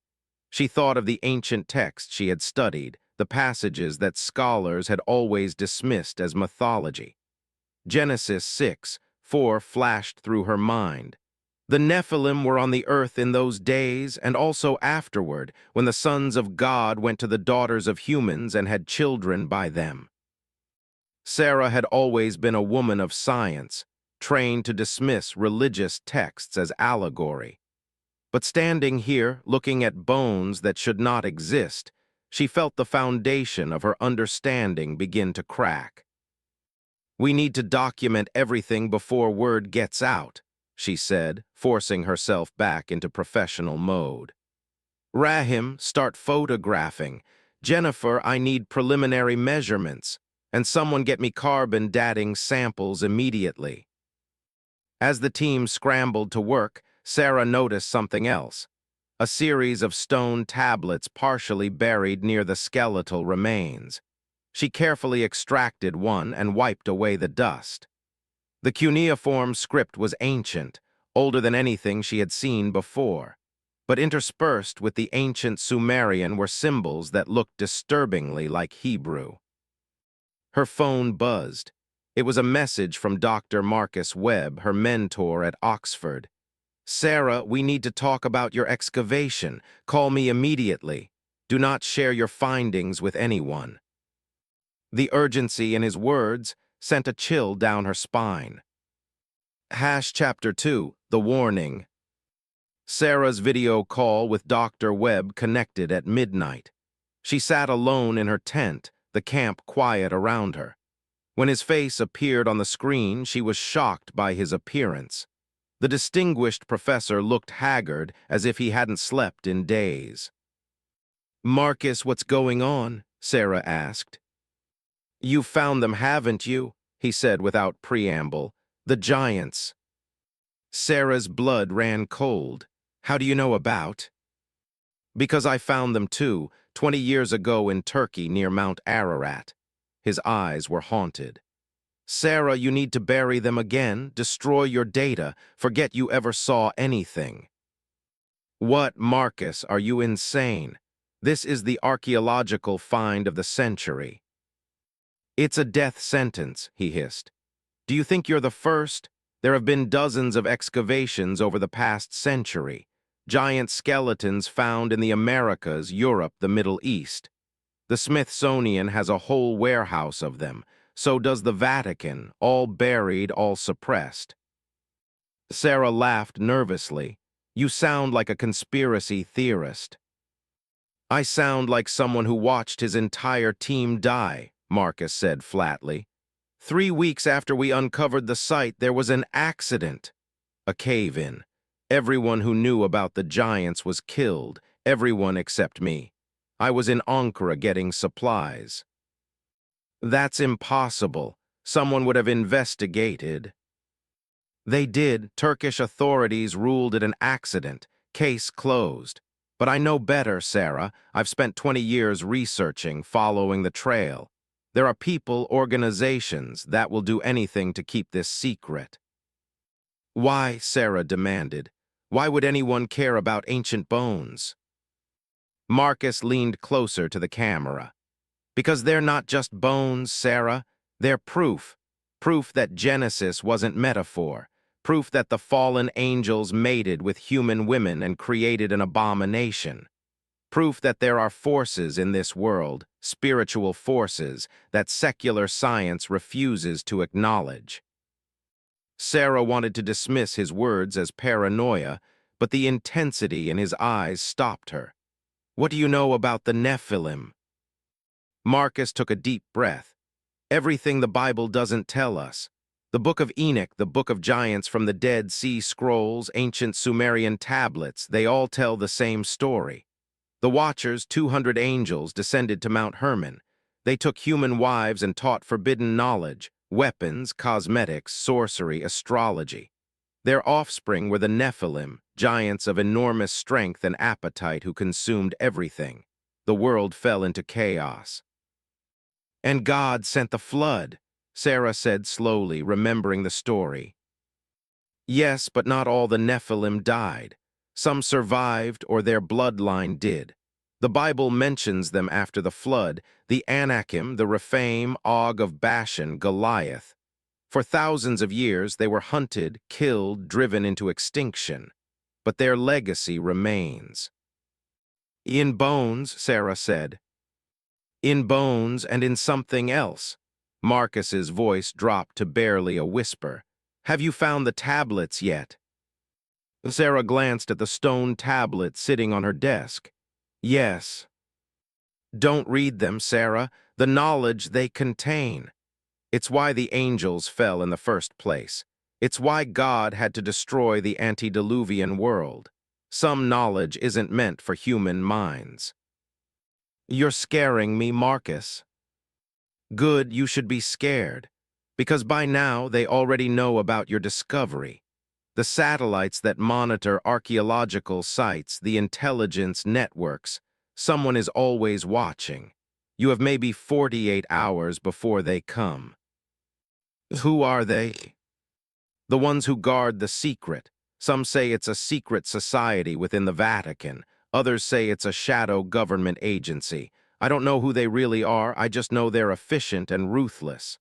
She thought of the ancient texts she had studied, the passages that scholars had always dismissed as mythology. Genesis 6:4 flashed through her mind. The Nephilim were on the earth in those days and also afterward, when the sons of God went to the daughters of humans and had children by them. Sarah had always been a woman of science, trained to dismiss religious texts as allegory. But standing here, looking at bones that should not exist, she felt the foundation of her understanding begin to crack. "We need to document everything before word gets out," she said, forcing herself back into professional mode. "Rahim, start photographing. Jennifer, I need preliminary measurements, and someone get me carbon dating samples immediately. As the team scrambled to work, Sarah noticed something else. A series of stone tablets partially buried near the skeletal remains. She carefully extracted one and wiped away the dust. The cuneiform script was ancient, older than anything she had seen before. But interspersed with the ancient Sumerian were symbols that looked disturbingly like Hebrew. Her phone buzzed. It was a message from Dr. Marcus Webb, her mentor at Oxford. "Sarah, we need to talk about your excavation. Call me immediately. Do not share your findings with anyone." The urgency in his words sent a chill down her spine. Chapter 2, The Warning. Sarah's video call with Dr. Webb connected at midnight. She sat alone in her tent, the camp quiet around her. When his face appeared on the screen, she was shocked by his appearance. The distinguished professor looked haggard, as if he hadn't slept in days. "Marcus, what's going on?" Sarah asked. "You've found them, haven't you?" he said without preamble. "The giants." Sarah's blood ran cold. "How do you know about?" "Because I found them too, 20 years ago in Turkey near Mount Ararat." His eyes were haunted. "Sarah, you need to bury them again, destroy your data, forget you ever saw anything." "What, Marcus, are you insane? This is the archaeological find of the century." "It's a death sentence," he hissed. "Do you think you're the first? There have been dozens of excavations over the past century. Giant skeletons found in the Americas, Europe, the Middle East. The Smithsonian has a whole warehouse of them. So does the Vatican, all buried, all suppressed." Sarah laughed nervously. "You sound like a conspiracy theorist." "I sound like someone who watched his entire team die," Marcus said flatly. 3 weeks after we uncovered the site, there was an accident. A cave-in. Everyone who knew about the giants was killed, everyone except me. I was in Ankara getting supplies. "That's impossible. Someone would have investigated." "They did. Turkish authorities ruled it an accident. Case closed. But I know better, Sarah. I've spent 20 years researching, following the trail. There are people, organizations, that will do anything to keep this secret." "Why?" Sarah demanded. "Why would anyone care about ancient bones?" Marcus leaned closer to the camera. "Because they're not just bones, Sarah. They're proof. Proof that Genesis wasn't metaphor. Proof that the fallen angels mated with human women and created an abomination. Proof that there are forces in this world, spiritual forces, that secular science refuses to acknowledge." Sarah wanted to dismiss his words as paranoia, but the intensity in his eyes stopped her. "What do you know about the Nephilim?" Marcus took a deep breath. "Everything the Bible doesn't tell us. The Book of Enoch, the Book of Giants from the Dead Sea Scrolls, ancient Sumerian tablets, they all tell the same story. The Watchers, 200 angels, descended to Mount Hermon. They took human wives and taught forbidden knowledge, weapons, cosmetics, sorcery, astrology. Their offspring were the Nephilim, giants of enormous strength and appetite who consumed everything. The world fell into chaos. And God sent the flood," Sarah said slowly, remembering the story. "Yes, but not all the Nephilim died. Some survived, or their bloodline did. The Bible mentions them after the flood, the Anakim, the Rephaim, Og of Bashan, Goliath. For thousands of years they were hunted, killed, driven into extinction. But their legacy remains." "In bones," Sarah said. "In bones and in something else." Marcus's voice dropped to barely a whisper. "Have you found the tablets yet?" Sarah glanced at the stone tablet sitting on her desk. "Yes." "Don't read them, Sarah. The knowledge they contain. It's why the angels fell in the first place. It's why God had to destroy the antediluvian world. Some knowledge isn't meant for human minds." You're scaring me, Marcus. Good, you should be scared, because by now they already know about your discovery. The satellites that monitor archaeological sites, the intelligence networks, someone is always watching. You have maybe 48 hours before they come. Who are they? The ones who guard the secret. Some say it's a secret society within the Vatican. Others say it's a shadow government agency. I don't know who they really are, I just know they're efficient and ruthless.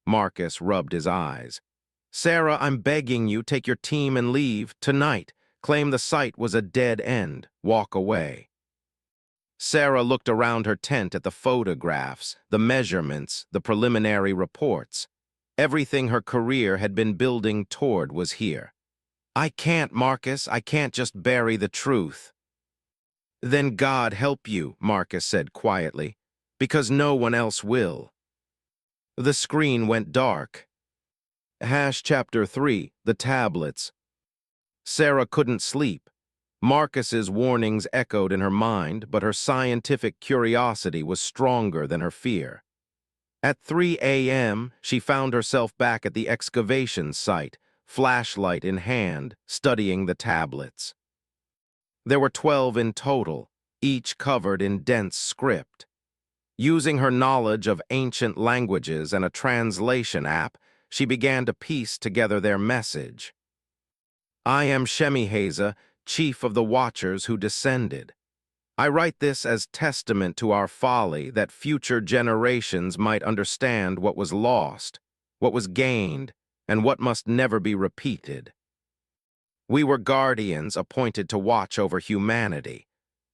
Marcus rubbed his eyes. Sarah, I'm begging you, take your team and leave, tonight. Claim the site was a dead end. Walk away. Sarah looked around her tent at the photographs, the measurements, the preliminary reports. Everything her career had been building toward was here. I can't, Marcus, I can't just bury the truth. Then God help you, Marcus said quietly, because no one else will. The screen went dark. Chapter 3, the tablets. Sarah couldn't sleep. Marcus's warnings echoed in her mind, but her scientific curiosity was stronger than her fear. At 3 a.m., she found herself back at the excavation site, flashlight in hand, studying the tablets. There were 12 in total, each covered in dense script. Using her knowledge of ancient languages and a translation app, she began to piece together their message. I am Shemiheza, chief of the Watchers who descended. I write this as testament to our folly that future generations might understand what was lost, what was gained, and what must never be repeated. We were guardians appointed to watch over humanity,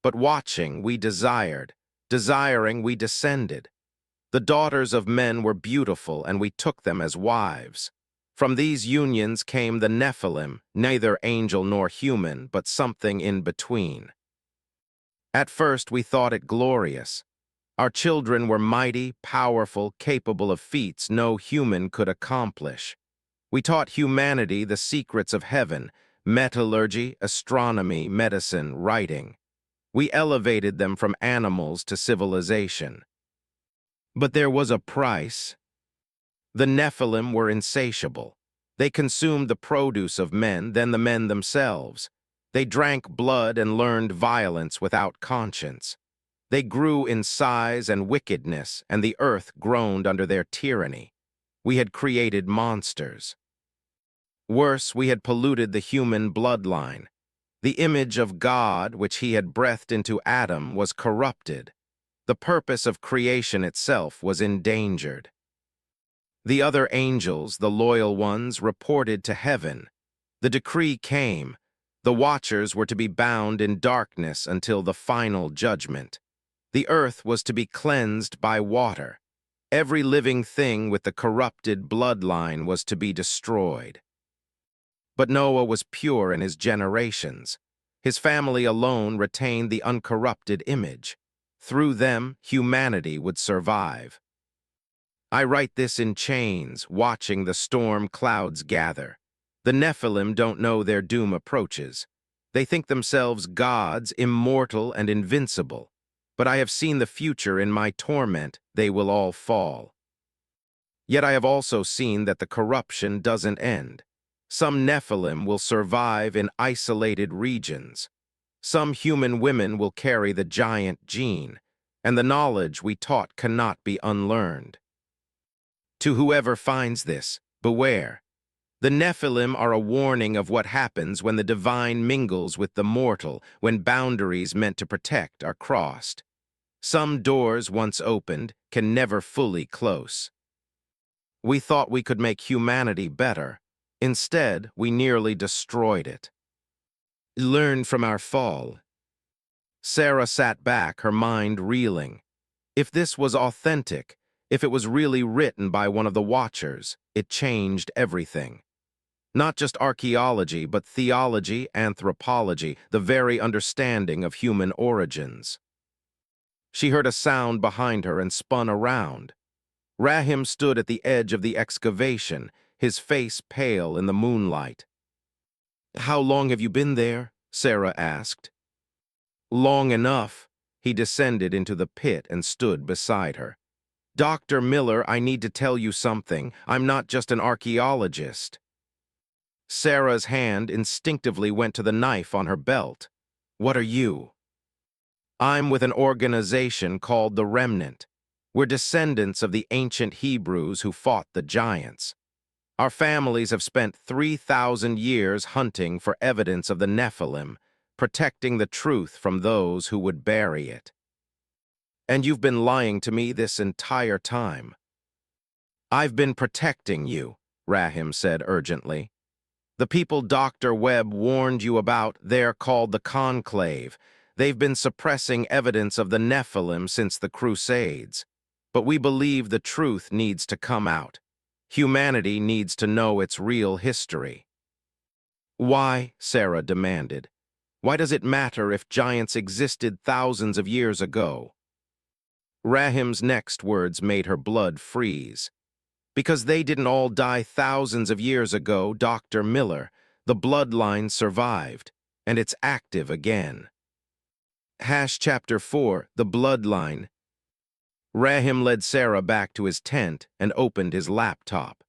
but watching we desired, desiring we descended. The daughters of men were beautiful, and we took them as wives. From these unions came the Nephilim, neither angel nor human, but something in between. At first we thought it glorious. Our children were mighty, powerful, capable of feats no human could accomplish. We taught humanity the secrets of heaven, metallurgy, astronomy, medicine, writing. We elevated them from animals to civilization. But there was a price. The Nephilim were insatiable. They consumed the produce of men, then the men themselves. They drank blood and learned violence without conscience. They grew in size and wickedness, and the earth groaned under their tyranny. We had created monsters. Worse, we had polluted the human bloodline. The image of God, which he had breathed into Adam, was corrupted. The purpose of creation itself was endangered. The other angels, the loyal ones, reported to heaven. The decree came. The Watchers were to be bound in darkness until the final judgment. The earth was to be cleansed by water. Every living thing with the corrupted bloodline was to be destroyed. But Noah was pure in his generations. His family alone retained the uncorrupted image. Through them, humanity would survive. I write this in chains, watching the storm clouds gather. The Nephilim don't know their doom approaches. They think themselves gods, immortal and invincible. But I have seen the future in my torment, they will all fall. Yet I have also seen that the corruption doesn't end. Some Nephilim will survive in isolated regions. Some human women will carry the giant gene, and the knowledge we taught cannot be unlearned. To whoever finds this, beware. The Nephilim are a warning of what happens when the divine mingles with the mortal, when boundaries meant to protect are crossed. Some doors once opened can never fully close. We thought we could make humanity better. Instead, we nearly destroyed it. Learn from our fall. Sarah sat back, her mind reeling. If this was authentic, if it was really written by one of the Watchers, it changed everything. Not just archaeology, but theology, anthropology, the very understanding of human origins. She heard a sound behind her and spun around. Rahim stood at the edge of the excavation, his face pale in the moonlight. How long have you been there? Sarah asked. Long enough. He descended into the pit and stood beside her. "Dr. Miller, I need to tell you something. I'm not just an archaeologist." Sarah's hand instinctively went to the knife on her belt. "What are you?" "I'm with an organization called the Remnant. We're descendants of the ancient Hebrews who fought the giants. Our families have spent 3,000 years hunting for evidence of the Nephilim, protecting the truth from those who would bury it. And you've been lying to me this entire time." "I've been protecting you," Rahim said urgently. "The people Dr. Webb warned you about, they're called the Conclave. They've been suppressing evidence of the Nephilim since the Crusades. But we believe the truth needs to come out. Humanity needs to know its real history." "Why?" Sarah demanded. "Why does it matter if giants existed thousands of years ago?" Rahim's next words made her blood freeze. "Because they didn't all die thousands of years ago, Dr. Miller. The bloodline survived, and it's active again." Chapter 4, The Bloodline. Rahim led Sarah back to his tent and opened his laptop.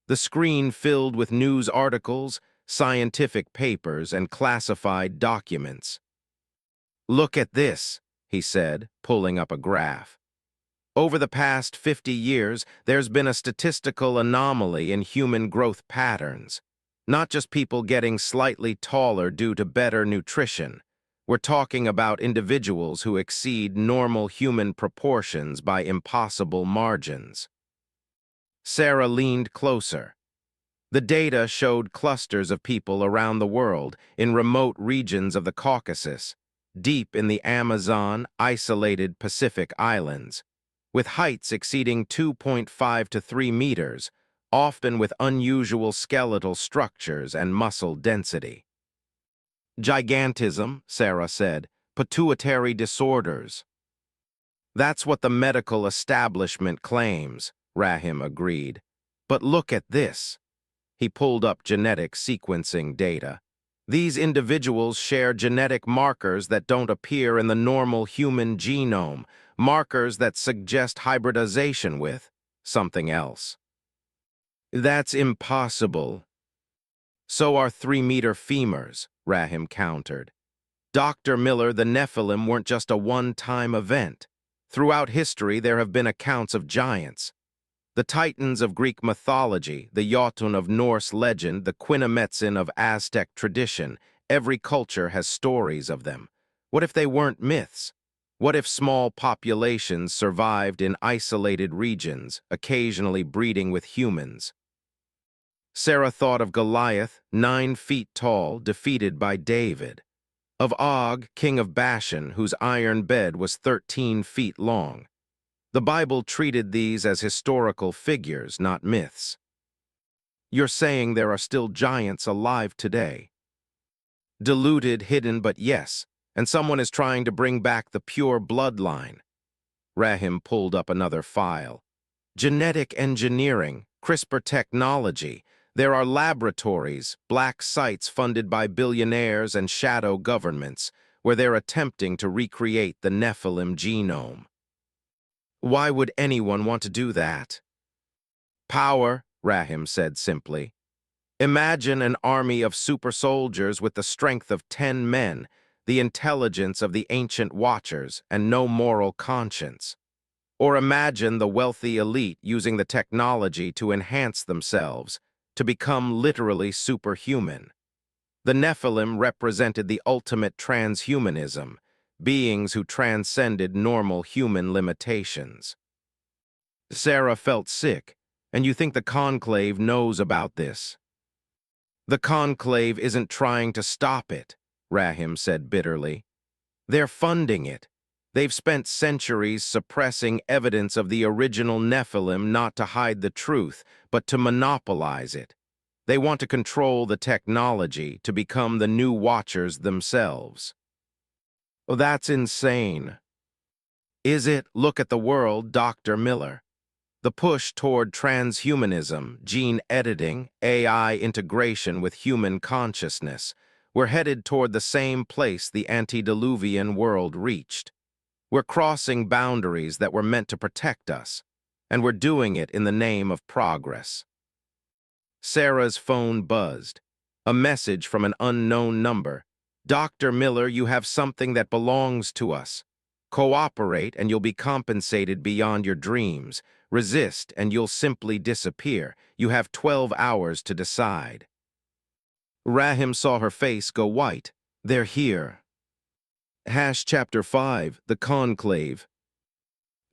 The screen filled with news articles, scientific papers, and classified documents. "Look at this," he said, pulling up a graph. "Over the past 50 years, there's been a statistical anomaly in human growth patterns. Not just people getting slightly taller due to better nutrition. We're talking about individuals who exceed normal human proportions by impossible margins." Sarah leaned closer. The data showed clusters of people around the world, in remote regions of the Caucasus, deep in the Amazon, isolated Pacific islands, with heights exceeding 2.5 to 3 meters, often with unusual skeletal structures and muscle density. "Gigantism," Sarah said, "pituitary disorders." "That's what the medical establishment claims," Rahim agreed. "But look at this." He pulled up genetic sequencing data. "These individuals share genetic markers that don't appear in the normal human genome, markers that suggest hybridization with something else." "That's impossible." "So are 3-meter femurs," Rahim countered. "Dr. Miller, the Nephilim weren't just a one-time event. Throughout history, there have been accounts of giants. The Titans of Greek mythology, the Jotun of Norse legend, the Quinametsin of Aztec tradition, every culture has stories of them. What if they weren't myths? What if small populations survived in isolated regions, occasionally breeding with humans?" Sarah thought of Goliath, 9 feet tall, defeated by David. Of Og, king of Bashan, whose iron bed was 13 feet long. The Bible treated these as historical figures, not myths. "You're saying there are still giants alive today?" "Diluted, hidden, but yes, and someone is trying to bring back the pure bloodline." Rahim pulled up another file. "Genetic engineering, CRISPR technology. There are laboratories, black sites funded by billionaires and shadow governments, where they're attempting to recreate the Nephilim genome." "Why would anyone want to do that?" "Power," Rahim said simply. "Imagine an army of super soldiers with the strength of 10 men, the intelligence of the ancient watchers, and no moral conscience. Or imagine the wealthy elite using the technology to enhance themselves, to become literally superhuman. The Nephilim represented the ultimate transhumanism, beings who transcended normal human limitations." Sarah felt sick, "And you think the Conclave knows about this?" "The Conclave isn't trying to stop it," Rahim said bitterly. "They're funding it. They've spent centuries suppressing evidence of the original Nephilim not to hide the truth, but to monopolize it. They want to control the technology, to become the new watchers themselves." "Oh, that's insane." "Is it? Look at the world, Dr. Miller. The push toward transhumanism, gene editing, AI integration with human consciousness. We're headed toward the same place the antediluvian world reached. We're crossing boundaries that were meant to protect us, and we're doing it in the name of progress. Sarah's phone buzzed. A message from an unknown number. Dr. Miller, you have something that belongs to us. Cooperate and you'll be compensated beyond your dreams. Resist and you'll simply disappear. You have 12 hours to decide. Rahim saw her face go white. They're here. Chapter 5, The Conclave.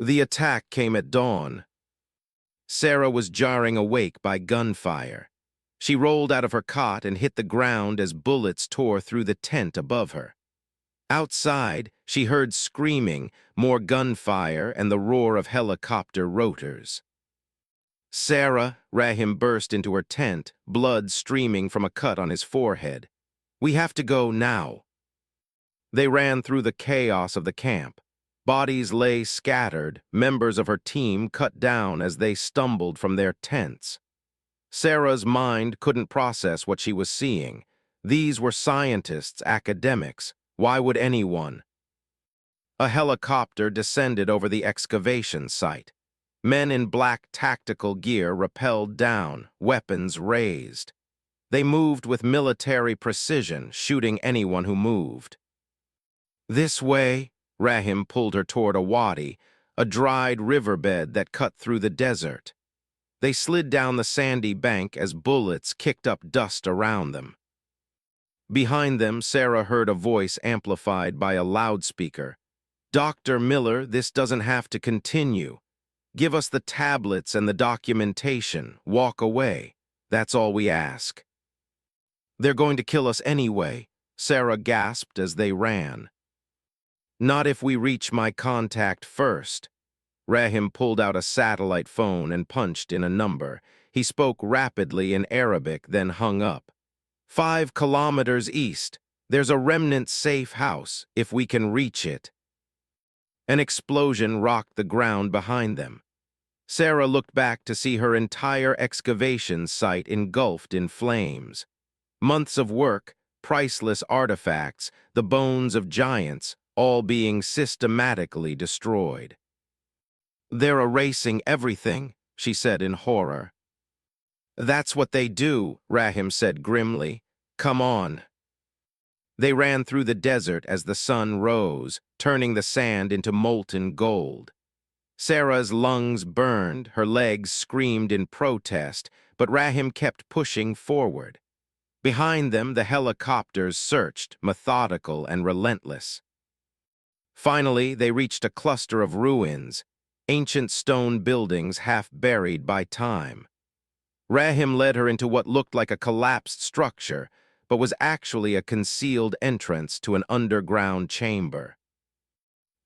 The attack came at dawn. Sarah was jarring awake by gunfire. She rolled out of her cot and hit the ground as bullets tore through the tent above her. Outside, she heard screaming, more gunfire, and the roar of helicopter rotors. Sarah, Rahim burst into her tent, blood streaming from a cut on his forehead. We have to go now. They ran through the chaos of the camp. Bodies lay scattered, members of her team cut down as they stumbled from their tents. Sarah's mind couldn't process what she was seeing. These were scientists, academics. Why would anyone? A helicopter descended over the excavation site. Men in black tactical gear rappelled down, weapons raised. They moved with military precision, shooting anyone who moved. This way, Rahim pulled her toward a wadi, a dried riverbed that cut through the desert. They slid down the sandy bank as bullets kicked up dust around them. Behind them, Sarah heard a voice amplified by a loudspeaker. Dr. Miller, this doesn't have to continue. Give us the tablets and the documentation. Walk away. That's all we ask. They're going to kill us anyway, Sarah gasped as they ran. Not if we reach my contact first. Rahim pulled out a satellite phone and punched in a number. He spoke rapidly in Arabic, then hung up. 5 kilometers east. There's a remnant safe house, if we can reach it. An explosion rocked the ground behind them. Sarah looked back to see her entire excavation site engulfed in flames. Months of work, priceless artifacts, the bones of giants, all being systematically destroyed. They're erasing everything, she said in horror. That's what they do, Rahim said grimly. Come on. They ran through the desert as the sun rose, turning the sand into molten gold. Sarah's lungs burned, her legs screamed in protest, but Rahim kept pushing forward. Behind them, the helicopters searched, methodical and relentless. Finally, they reached a cluster of ruins, ancient stone buildings half buried by time. Rahim led her into what looked like a collapsed structure, but was actually a concealed entrance to an underground chamber.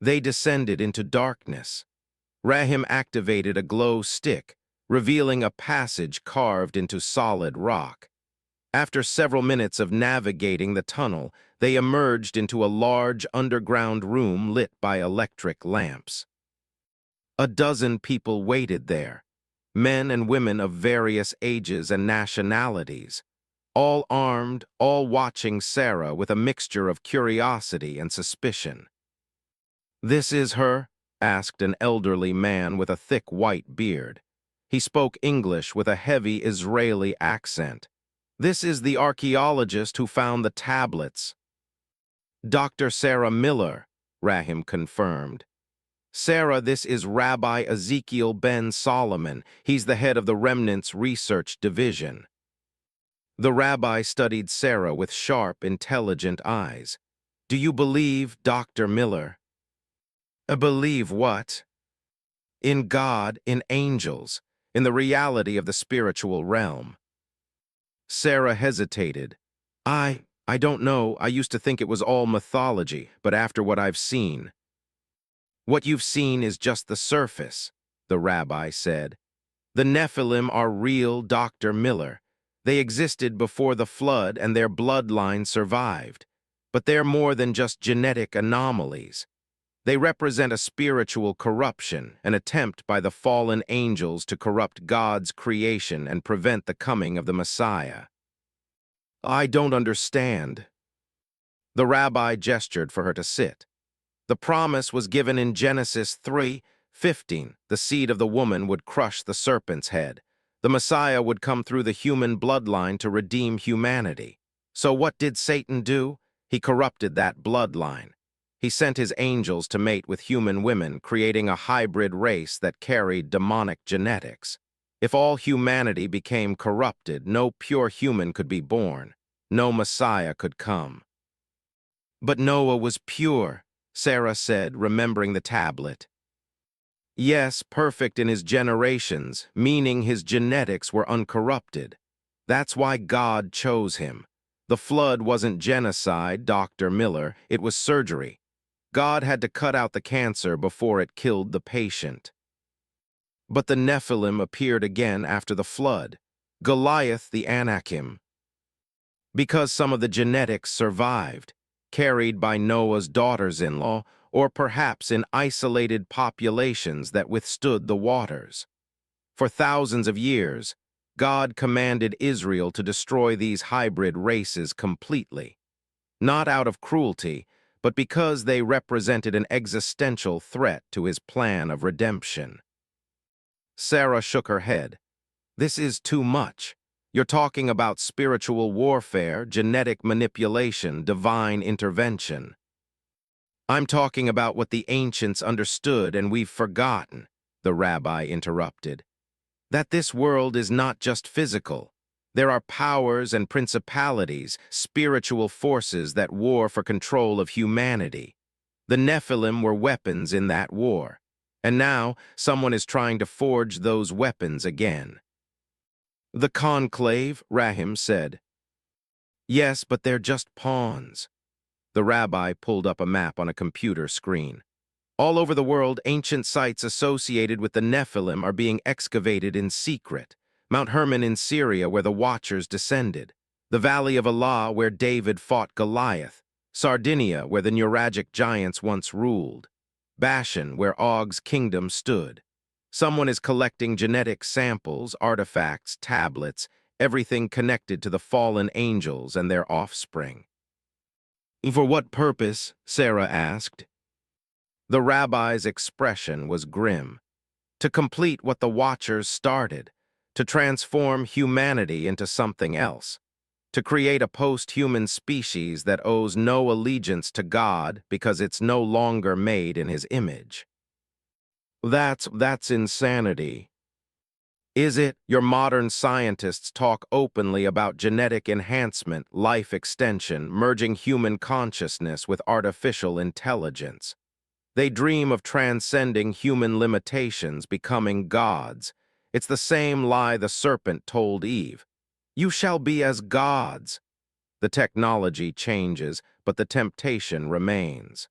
They descended into darkness. Rahim activated a glow stick, revealing a passage carved into solid rock. After several minutes of navigating the tunnel, they emerged into a large underground room lit by electric lamps. A dozen people waited there, men and women of various ages and nationalities, all armed, all watching Sarah with a mixture of curiosity and suspicion. This is her? Asked an elderly man with a thick white beard. He spoke English with a heavy Israeli accent. This is the archaeologist who found the tablets. Dr. Sarah Miller, Rahim confirmed. Sarah, this is Rabbi Ezekiel Ben Solomon. He's the head of the Remnants Research Division. The rabbi studied Sarah with sharp, intelligent eyes. Do you believe, Dr. Miller? Believe what? In God, in angels, in the reality of the spiritual realm. Sarah hesitated. I don't know. I used to think it was all mythology, but after what I've seen. What you've seen is just the surface, the rabbi said. The Nephilim are real, Dr. Miller. They existed before the flood and their bloodline survived. But they're more than just genetic anomalies. They represent a spiritual corruption, an attempt by the fallen angels to corrupt God's creation and prevent the coming of the Messiah. I don't understand. The rabbi gestured for her to sit. The promise was given in Genesis 3:15. The seed of the woman would crush the serpent's head. The Messiah would come through the human bloodline to redeem humanity. So what did Satan do? He corrupted that bloodline. He sent his angels to mate with human women, creating a hybrid race that carried demonic genetics. If all humanity became corrupted, no pure human could be born. No Messiah could come. But Noah was pure, Sarah said, remembering the tablet. Yes, perfect in his generations, meaning his genetics were uncorrupted. That's why God chose him. The flood wasn't genocide, Dr. Miller, it was surgery. God had to cut out the cancer before it killed the patient. But the Nephilim appeared again after the flood. Goliath the Anakim. Because some of the genetics survived, carried by Noah's daughters-in-law, or perhaps in isolated populations that withstood the waters. For thousands of years, God commanded Israel to destroy these hybrid races completely, not out of cruelty, but because they represented an existential threat to his plan of redemption. Sarah shook her head. This is too much. You're talking about spiritual warfare, genetic manipulation, divine intervention. I'm talking about what the ancients understood and we've forgotten, the rabbi interrupted. That this world is not just physical. There are powers and principalities, spiritual forces that war for control of humanity. The Nephilim were weapons in that war, and now someone is trying to forge those weapons again. The conclave, Rahim said. Yes, but they're just pawns. The rabbi pulled up a map on a computer screen. All over the world, ancient sites associated with the Nephilim are being excavated in secret. Mount Hermon in Syria, where the Watchers descended. The Valley of Elah, where David fought Goliath. Sardinia, where the Neuragic giants once ruled. Bashan, where Og's kingdom stood. Someone is collecting genetic samples, artifacts, tablets, everything connected to the fallen angels and their offspring. For what purpose? Sarah asked. The rabbi's expression was grim. To complete what the Watchers started, to transform humanity into something else, to create a post-human species that owes no allegiance to God because it's no longer made in his image. That's insanity. Is it? Your modern scientists talk openly about genetic enhancement, life extension, merging human consciousness with artificial intelligence. They dream of transcending human limitations, becoming gods. It's the same lie the serpent told Eve. You shall be as gods. The technology changes, but the temptation remains.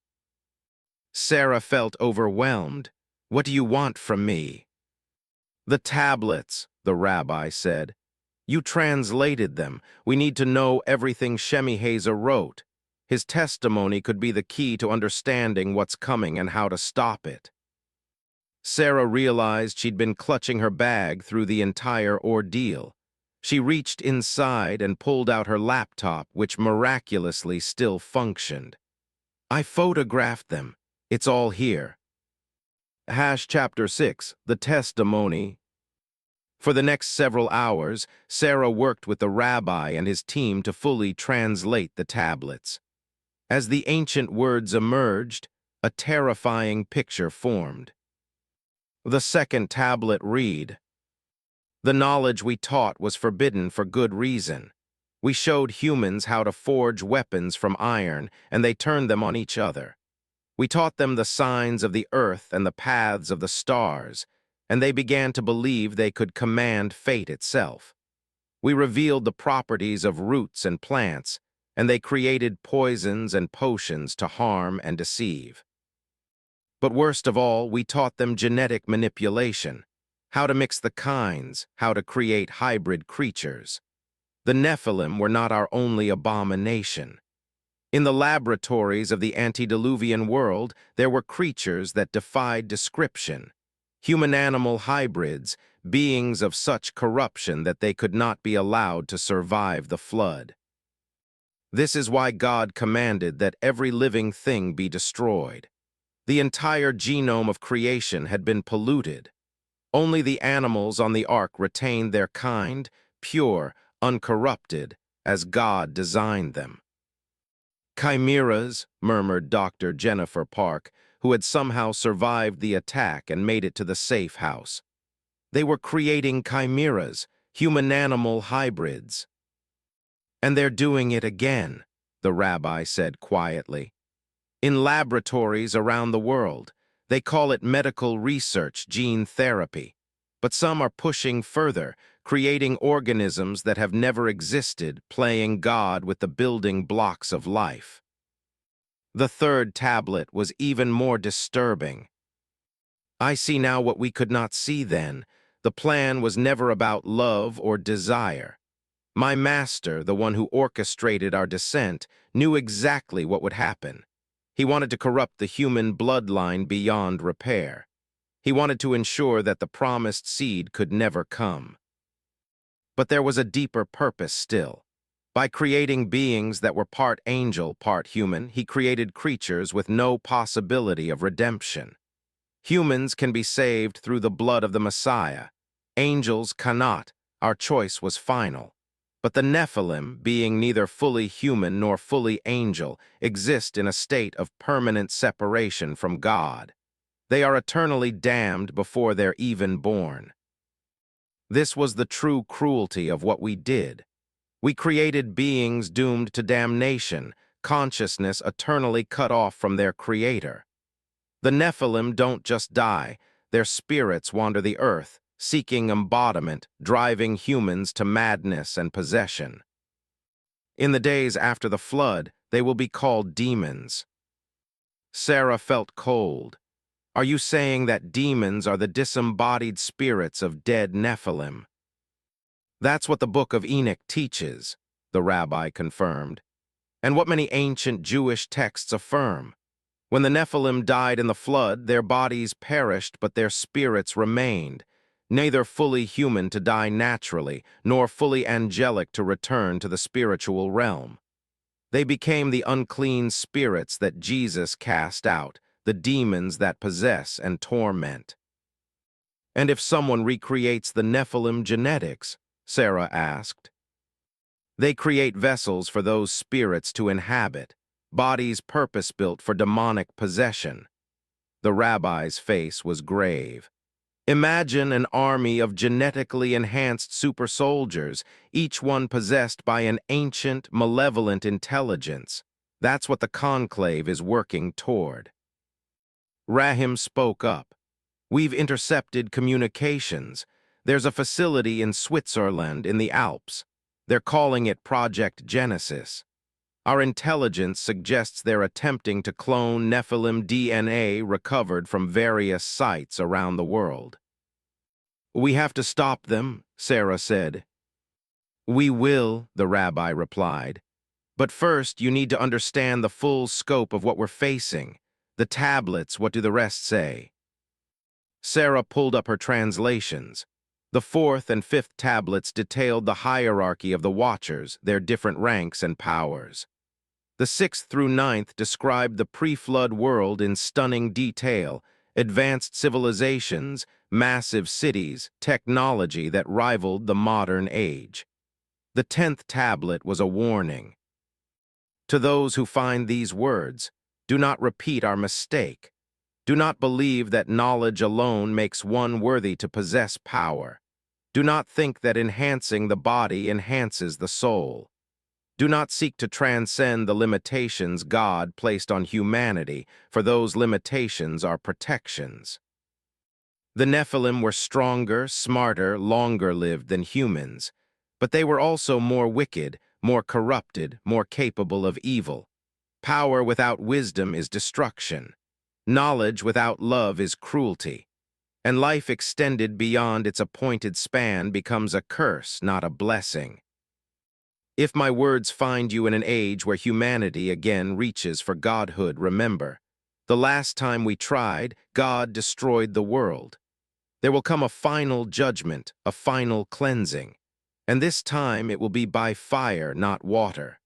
Sarah felt overwhelmed. What do you want from me? The tablets, the rabbi said. You translated them. We need to know everything Shemiheza wrote. His testimony could be the key to understanding what's coming and how to stop it. Sarah realized she'd been clutching her bag through the entire ordeal. She reached inside and pulled out her laptop, which miraculously still functioned. I photographed them. It's all here. Chapter 6, the testimony. For the next several hours, Sarah worked with the rabbi and his team to fully translate the tablets. As the ancient words emerged, a terrifying picture formed. The second tablet read, The knowledge we taught was forbidden for good reason. We showed humans how to forge weapons from iron, and they turned them on each other. We taught them the signs of the earth and the paths of the stars, and they began to believe they could command fate itself. We revealed the properties of roots and plants, and they created poisons and potions to harm and deceive. But worst of all, we taught them genetic manipulation, how to mix the kinds, how to create hybrid creatures. The Nephilim were not our only abomination. In the laboratories of the antediluvian world, there were creatures that defied description. Human-animal hybrids, beings of such corruption that they could not be allowed to survive the flood. This is why God commanded that every living thing be destroyed. The entire genome of creation had been polluted. Only the animals on the ark retained their kind, pure, uncorrupted, as God designed them. Chimeras, murmured Dr. Jennifer Park, who had somehow survived the attack and made it to the safe house. They were creating chimeras, human-animal hybrids. And they're doing it again, the rabbi said quietly. In laboratories around the world, they call it medical research, gene therapy. But some are pushing further, creating organisms that have never existed, playing God with the building blocks of life. The third tablet was even more disturbing. I see now what we could not see then. The plan was never about love or desire. My master, the one who orchestrated our descent, knew exactly what would happen. He wanted to corrupt the human bloodline beyond repair. He wanted to ensure that the promised seed could never come. But there was a deeper purpose still. By creating beings that were part angel, part human, he created creatures with no possibility of redemption. Humans can be saved through the blood of the Messiah. Angels cannot. Our choice was final. But the Nephilim, being neither fully human nor fully angel, exist in a state of permanent separation from God. They are eternally damned before they're even born. This was the true cruelty of what we did. We created beings doomed to damnation, consciousness eternally cut off from their Creator. The Nephilim don't just die, their spirits wander the earth, seeking embodiment, driving humans to madness and possession. In the days after the flood, they will be called demons. Sarah felt cold. Are you saying that demons are the disembodied spirits of dead Nephilim? That's what the Book of Enoch teaches, the rabbi confirmed, and what many ancient Jewish texts affirm. When the Nephilim died in the flood, their bodies perished, but their spirits remained, neither fully human to die naturally, nor fully angelic to return to the spiritual realm. They became the unclean spirits that Jesus cast out, the demons that possess and torment. And if someone recreates the Nephilim genetics, Sarah asked. They create vessels for those spirits to inhabit, bodies purpose-built for demonic possession. The rabbi's face was grave. Imagine an army of genetically enhanced super soldiers, each one possessed by an ancient, malevolent intelligence. That's what the conclave is working toward. Rahim spoke up. We've intercepted communications. There's a facility in Switzerland in the Alps. They're calling it Project Genesis. Our intelligence suggests they're attempting to clone Nephilim DNA recovered from various sites around the world. We have to stop them, Sarah said. We will, the rabbi replied. But first, you need to understand the full scope of what we're facing. The tablets, what do the rest say? Sarah pulled up her translations. The fourth and fifth tablets detailed the hierarchy of the Watchers, their different ranks and powers. The sixth through ninth described the pre-flood world in stunning detail, advanced civilizations, massive cities, technology that rivaled the modern age. The 10th tablet was a warning. To those who find these words, do not repeat our mistake. Do not believe that knowledge alone makes one worthy to possess power. Do not think that enhancing the body enhances the soul. Do not seek to transcend the limitations God placed on humanity, for those limitations are protections. The Nephilim were stronger, smarter, longer-lived than humans, but they were also more wicked, more corrupted, more capable of evil. Power without wisdom is destruction. Knowledge without love is cruelty. And life extended beyond its appointed span becomes a curse, not a blessing. If my words find you in an age where humanity again reaches for godhood, remember, the last time we tried, God destroyed the world. There will come a final judgment, a final cleansing, and this time it will be by fire, not water.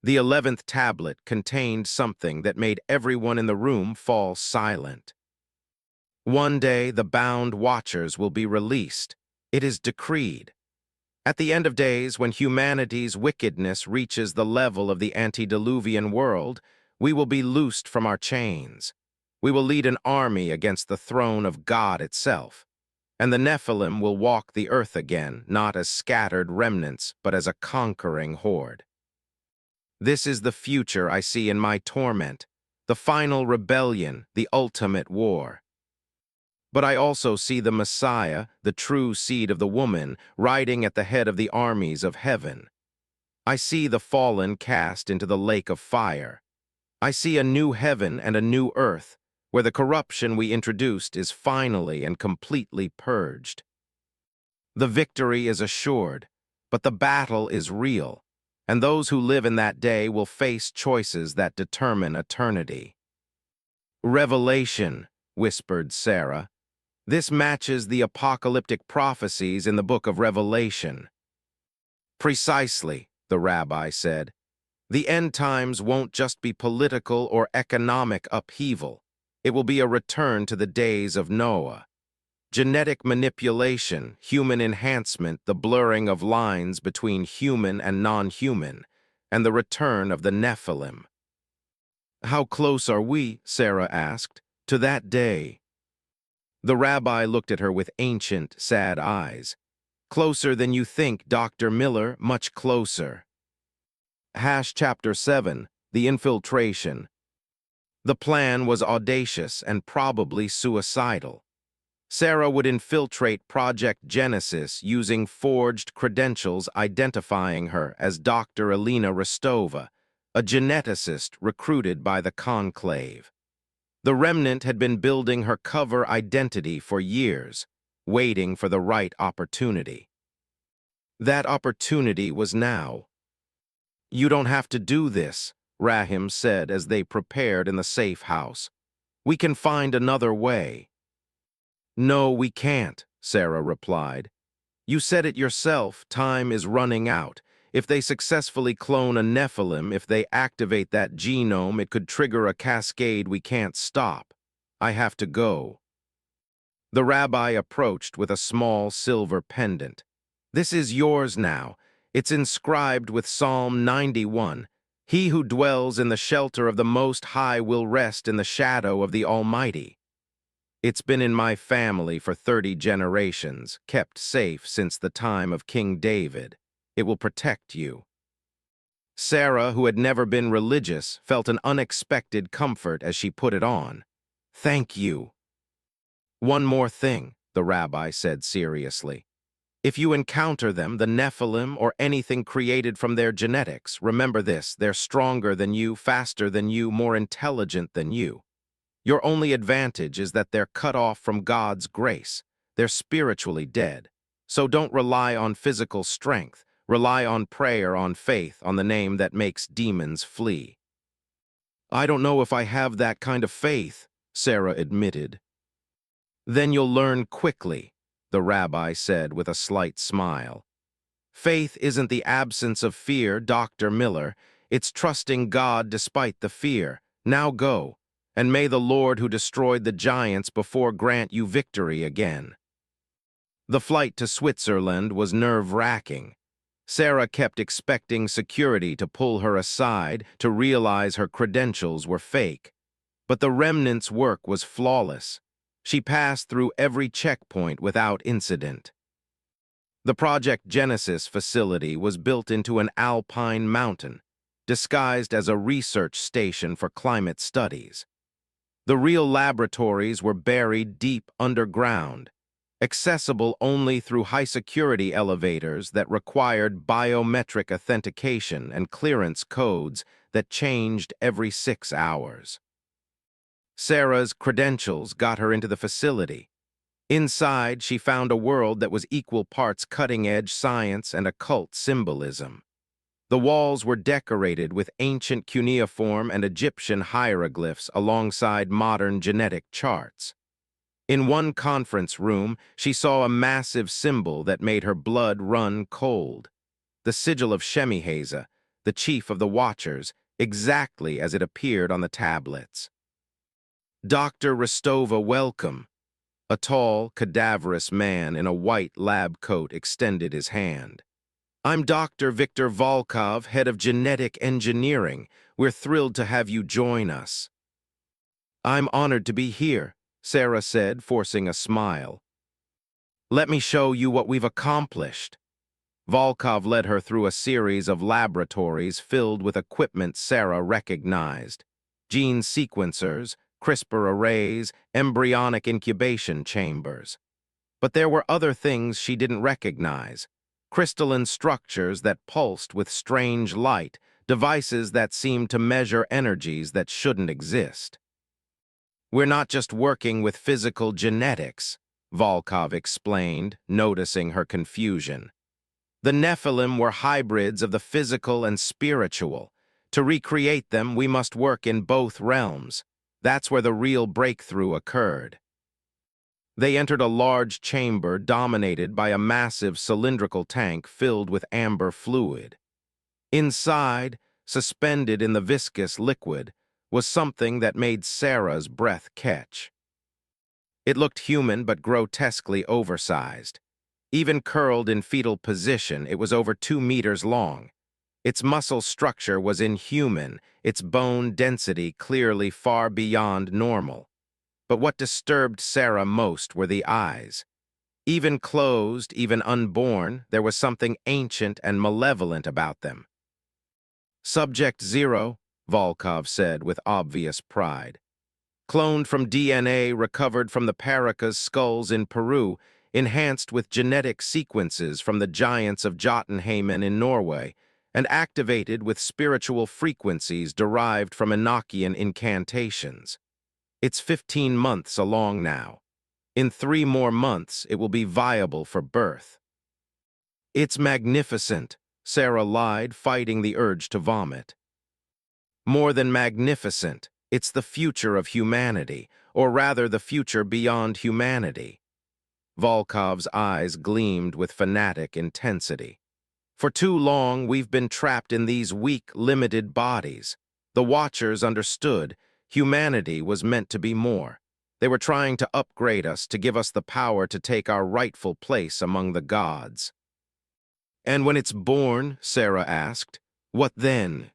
The 11th tablet contained something that made everyone in the room fall silent. One day the bound watchers will be released. It is decreed. At the end of days, when humanity's wickedness reaches the level of the antediluvian world, we will be loosed from our chains. We will lead an army against the throne of God itself. And the Nephilim will walk the earth again, not as scattered remnants, but as a conquering horde. This is the future I see in my torment, the final rebellion, the ultimate war. But I also see the Messiah, the true seed of the woman, riding at the head of the armies of heaven. I see the fallen cast into the lake of fire. I see a new heaven and a new earth, where the corruption we introduced is finally and completely purged. The victory is assured, but the battle is real, and those who live in that day will face choices that determine eternity. Revelation, whispered Sarah. This matches the apocalyptic prophecies in the Book of Revelation. Precisely, the rabbi said. The end times won't just be political or economic upheaval. It will be a return to the days of Noah. Genetic manipulation, human enhancement, the blurring of lines between human and non-human, and the return of the Nephilim. How close are we, Sarah asked, to that day? The rabbi looked at her with ancient, sad eyes. Closer than you think, Dr. Miller, much closer. Chapter 7, The Infiltration. The plan was audacious and probably suicidal. Sarah would infiltrate Project Genesis using forged credentials identifying her as Dr. Elena Rostova, a geneticist recruited by the Conclave. The remnant had been building her cover identity for years, waiting for the right opportunity. That opportunity was now. You don't have to do this, Rahim said as they prepared in the safe house. We can find another way. No, we can't, Sarah replied. You said it yourself, time is running out. If they successfully clone a Nephilim, if they activate that genome, it could trigger a cascade we can't stop. I have to go. The rabbi approached with a small silver pendant. This is yours now. It's inscribed with Psalm 91. He who dwells in the shelter of the Most High will rest in the shadow of the Almighty. It's been in my family for 30 generations, kept safe since the time of King David. It will protect you. Sarah, who had never been religious, felt an unexpected comfort as she put it on. Thank you. One more thing, the rabbi said seriously. If you encounter them, the Nephilim or anything created from their genetics, remember this, they're stronger than you, faster than you, more intelligent than you. Your only advantage is that they're cut off from God's grace. They're spiritually dead. So don't rely on physical strength. Rely on prayer, on faith, on the name that makes demons flee. I don't know if I have that kind of faith, Sarah admitted. Then you'll learn quickly, the rabbi said with a slight smile. Faith isn't the absence of fear, Dr. Miller. It's trusting God despite the fear. Now go, and may the Lord who destroyed the giants before grant you victory again. The flight to Switzerland was nerve-wracking. Sarah kept expecting security to pull her aside, to realize her credentials were fake. But the remnant's work was flawless. She passed through every checkpoint without incident. The Project Genesis facility was built into an alpine mountain, disguised as a research station for climate studies. The real laboratories were buried deep underground, accessible only through high-security elevators that required biometric authentication and clearance codes that changed every 6 hours. Sarah's credentials got her into the facility. Inside, she found a world that was equal parts cutting-edge science and occult symbolism. The walls were decorated with ancient cuneiform and Egyptian hieroglyphs alongside modern genetic charts. In one conference room, she saw a massive symbol that made her blood run cold. The sigil of Shemiheza, the chief of the Watchers, exactly as it appeared on the tablets. Dr. Rostova, welcome. A tall, cadaverous man in a white lab coat extended his hand. I'm Dr. Viktor Volkov, head of genetic engineering. We're thrilled to have you join us. I'm honored to be here, Sarah said, forcing a smile. Let me show you what we've accomplished. Volkov led her through a series of laboratories filled with equipment Sarah recognized. Gene sequencers, CRISPR arrays, embryonic incubation chambers. But there were other things she didn't recognize. Crystalline structures that pulsed with strange light, devices that seemed to measure energies that shouldn't exist. We're not just working with physical genetics, Volkov explained, noticing her confusion. The Nephilim were hybrids of the physical and spiritual. To recreate them, we must work in both realms. That's where the real breakthrough occurred. They entered a large chamber dominated by a massive cylindrical tank filled with amber fluid. Inside, suspended in the viscous liquid, was something that made Sarah's breath catch. It looked human but grotesquely oversized. Even curled in fetal position, it was over 2 meters long. Its muscle structure was inhuman, its bone density clearly far beyond normal. But what disturbed Sarah most were the eyes. Even closed, even unborn, there was something ancient and malevolent about them. Subject 0, Volkov said with obvious pride. Cloned from DNA recovered from the Paracas skulls in Peru, enhanced with genetic sequences from the giants of Jotunheimen in Norway, and activated with spiritual frequencies derived from Enochian incantations. It's 15 months along now. In 3 more months, it will be viable for birth. It's magnificent, Sarah lied, fighting the urge to vomit. More than magnificent, it's the future of humanity, or rather the future beyond humanity. Volkov's eyes gleamed with fanatic intensity. For too long, we've been trapped in these weak, limited bodies. The Watchers understood humanity was meant to be more. They were trying to upgrade us, to give us the power to take our rightful place among the gods. And when it's born, Sarah asked, what then?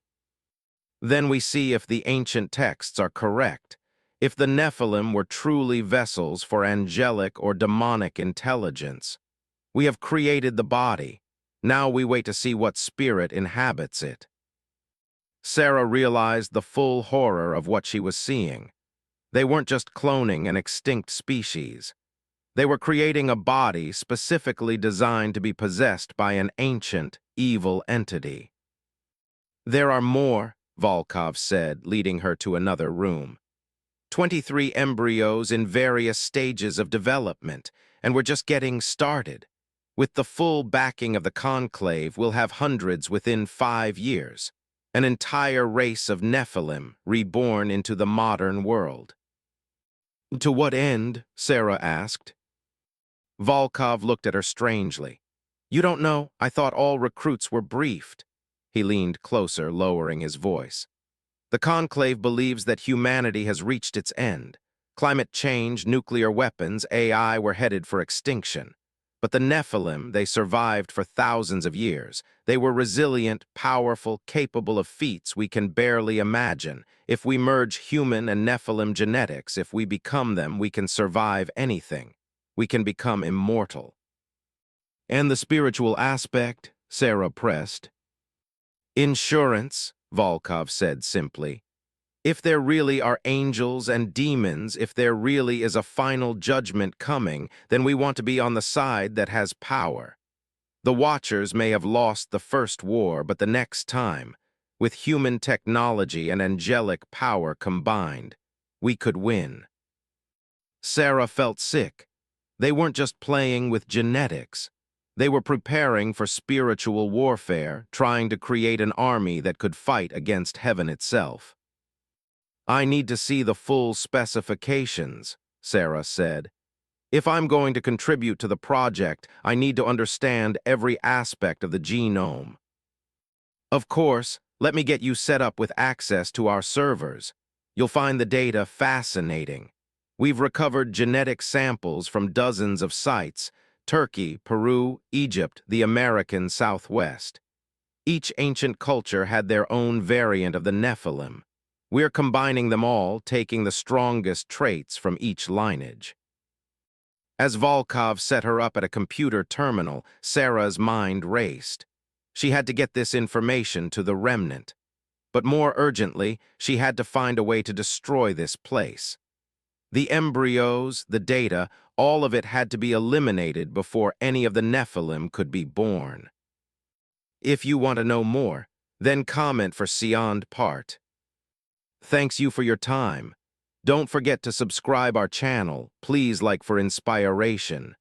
Then we see if the ancient texts are correct, if the Nephilim were truly vessels for angelic or demonic intelligence. We have created the body. Now we wait to see what spirit inhabits it. Sarah realized the full horror of what she was seeing. They weren't just cloning an extinct species. They were creating a body specifically designed to be possessed by an ancient, evil entity. There are more, Volkov said, leading her to another room. 23 embryos in various stages of development, and we're just getting started. With the full backing of the conclave, we'll have hundreds within 5 years. An entire race of Nephilim reborn into the modern world. To what end? Sarah asked. Volkov looked at her strangely. You don't know, I thought all recruits were briefed. He leaned closer, lowering his voice. The conclave believes that humanity has reached its end. Climate change, nuclear weapons, AI were headed for extinction. But the Nephilim, they survived for thousands of years. They were resilient, powerful, capable of feats we can barely imagine. If we merge human and Nephilim genetics, if we become them, we can survive anything. We can become immortal. And the spiritual aspect, Sarah pressed. Insurance, Volkov said simply. If there really are angels and demons, if there really is a final judgment coming, then we want to be on the side that has power. The Watchers may have lost the first war, but the next time, with human technology and angelic power combined, we could win. Sarah felt sick. They weren't just playing with genetics. They were preparing for spiritual warfare, trying to create an army that could fight against heaven itself. I need to see the full specifications, Sarah said. If I'm going to contribute to the project, I need to understand every aspect of the genome. Of course, let me get you set up with access to our servers. You'll find the data fascinating. We've recovered genetic samples from dozens of sites: Turkey, Peru, Egypt, the American Southwest. Each ancient culture had their own variant of the Nephilim. We're combining them all, taking the strongest traits from each lineage. As Volkov set her up at a computer terminal, Sarah's mind raced. She had to get this information to the remnant. But more urgently, she had to find a way to destroy this place. The embryos, the data, all of it had to be eliminated before any of the Nephilim could be born. If you want to know more, then comment for Sioned Part. Thanks you for your time. Don't forget to subscribe our channel, please, like for inspiration.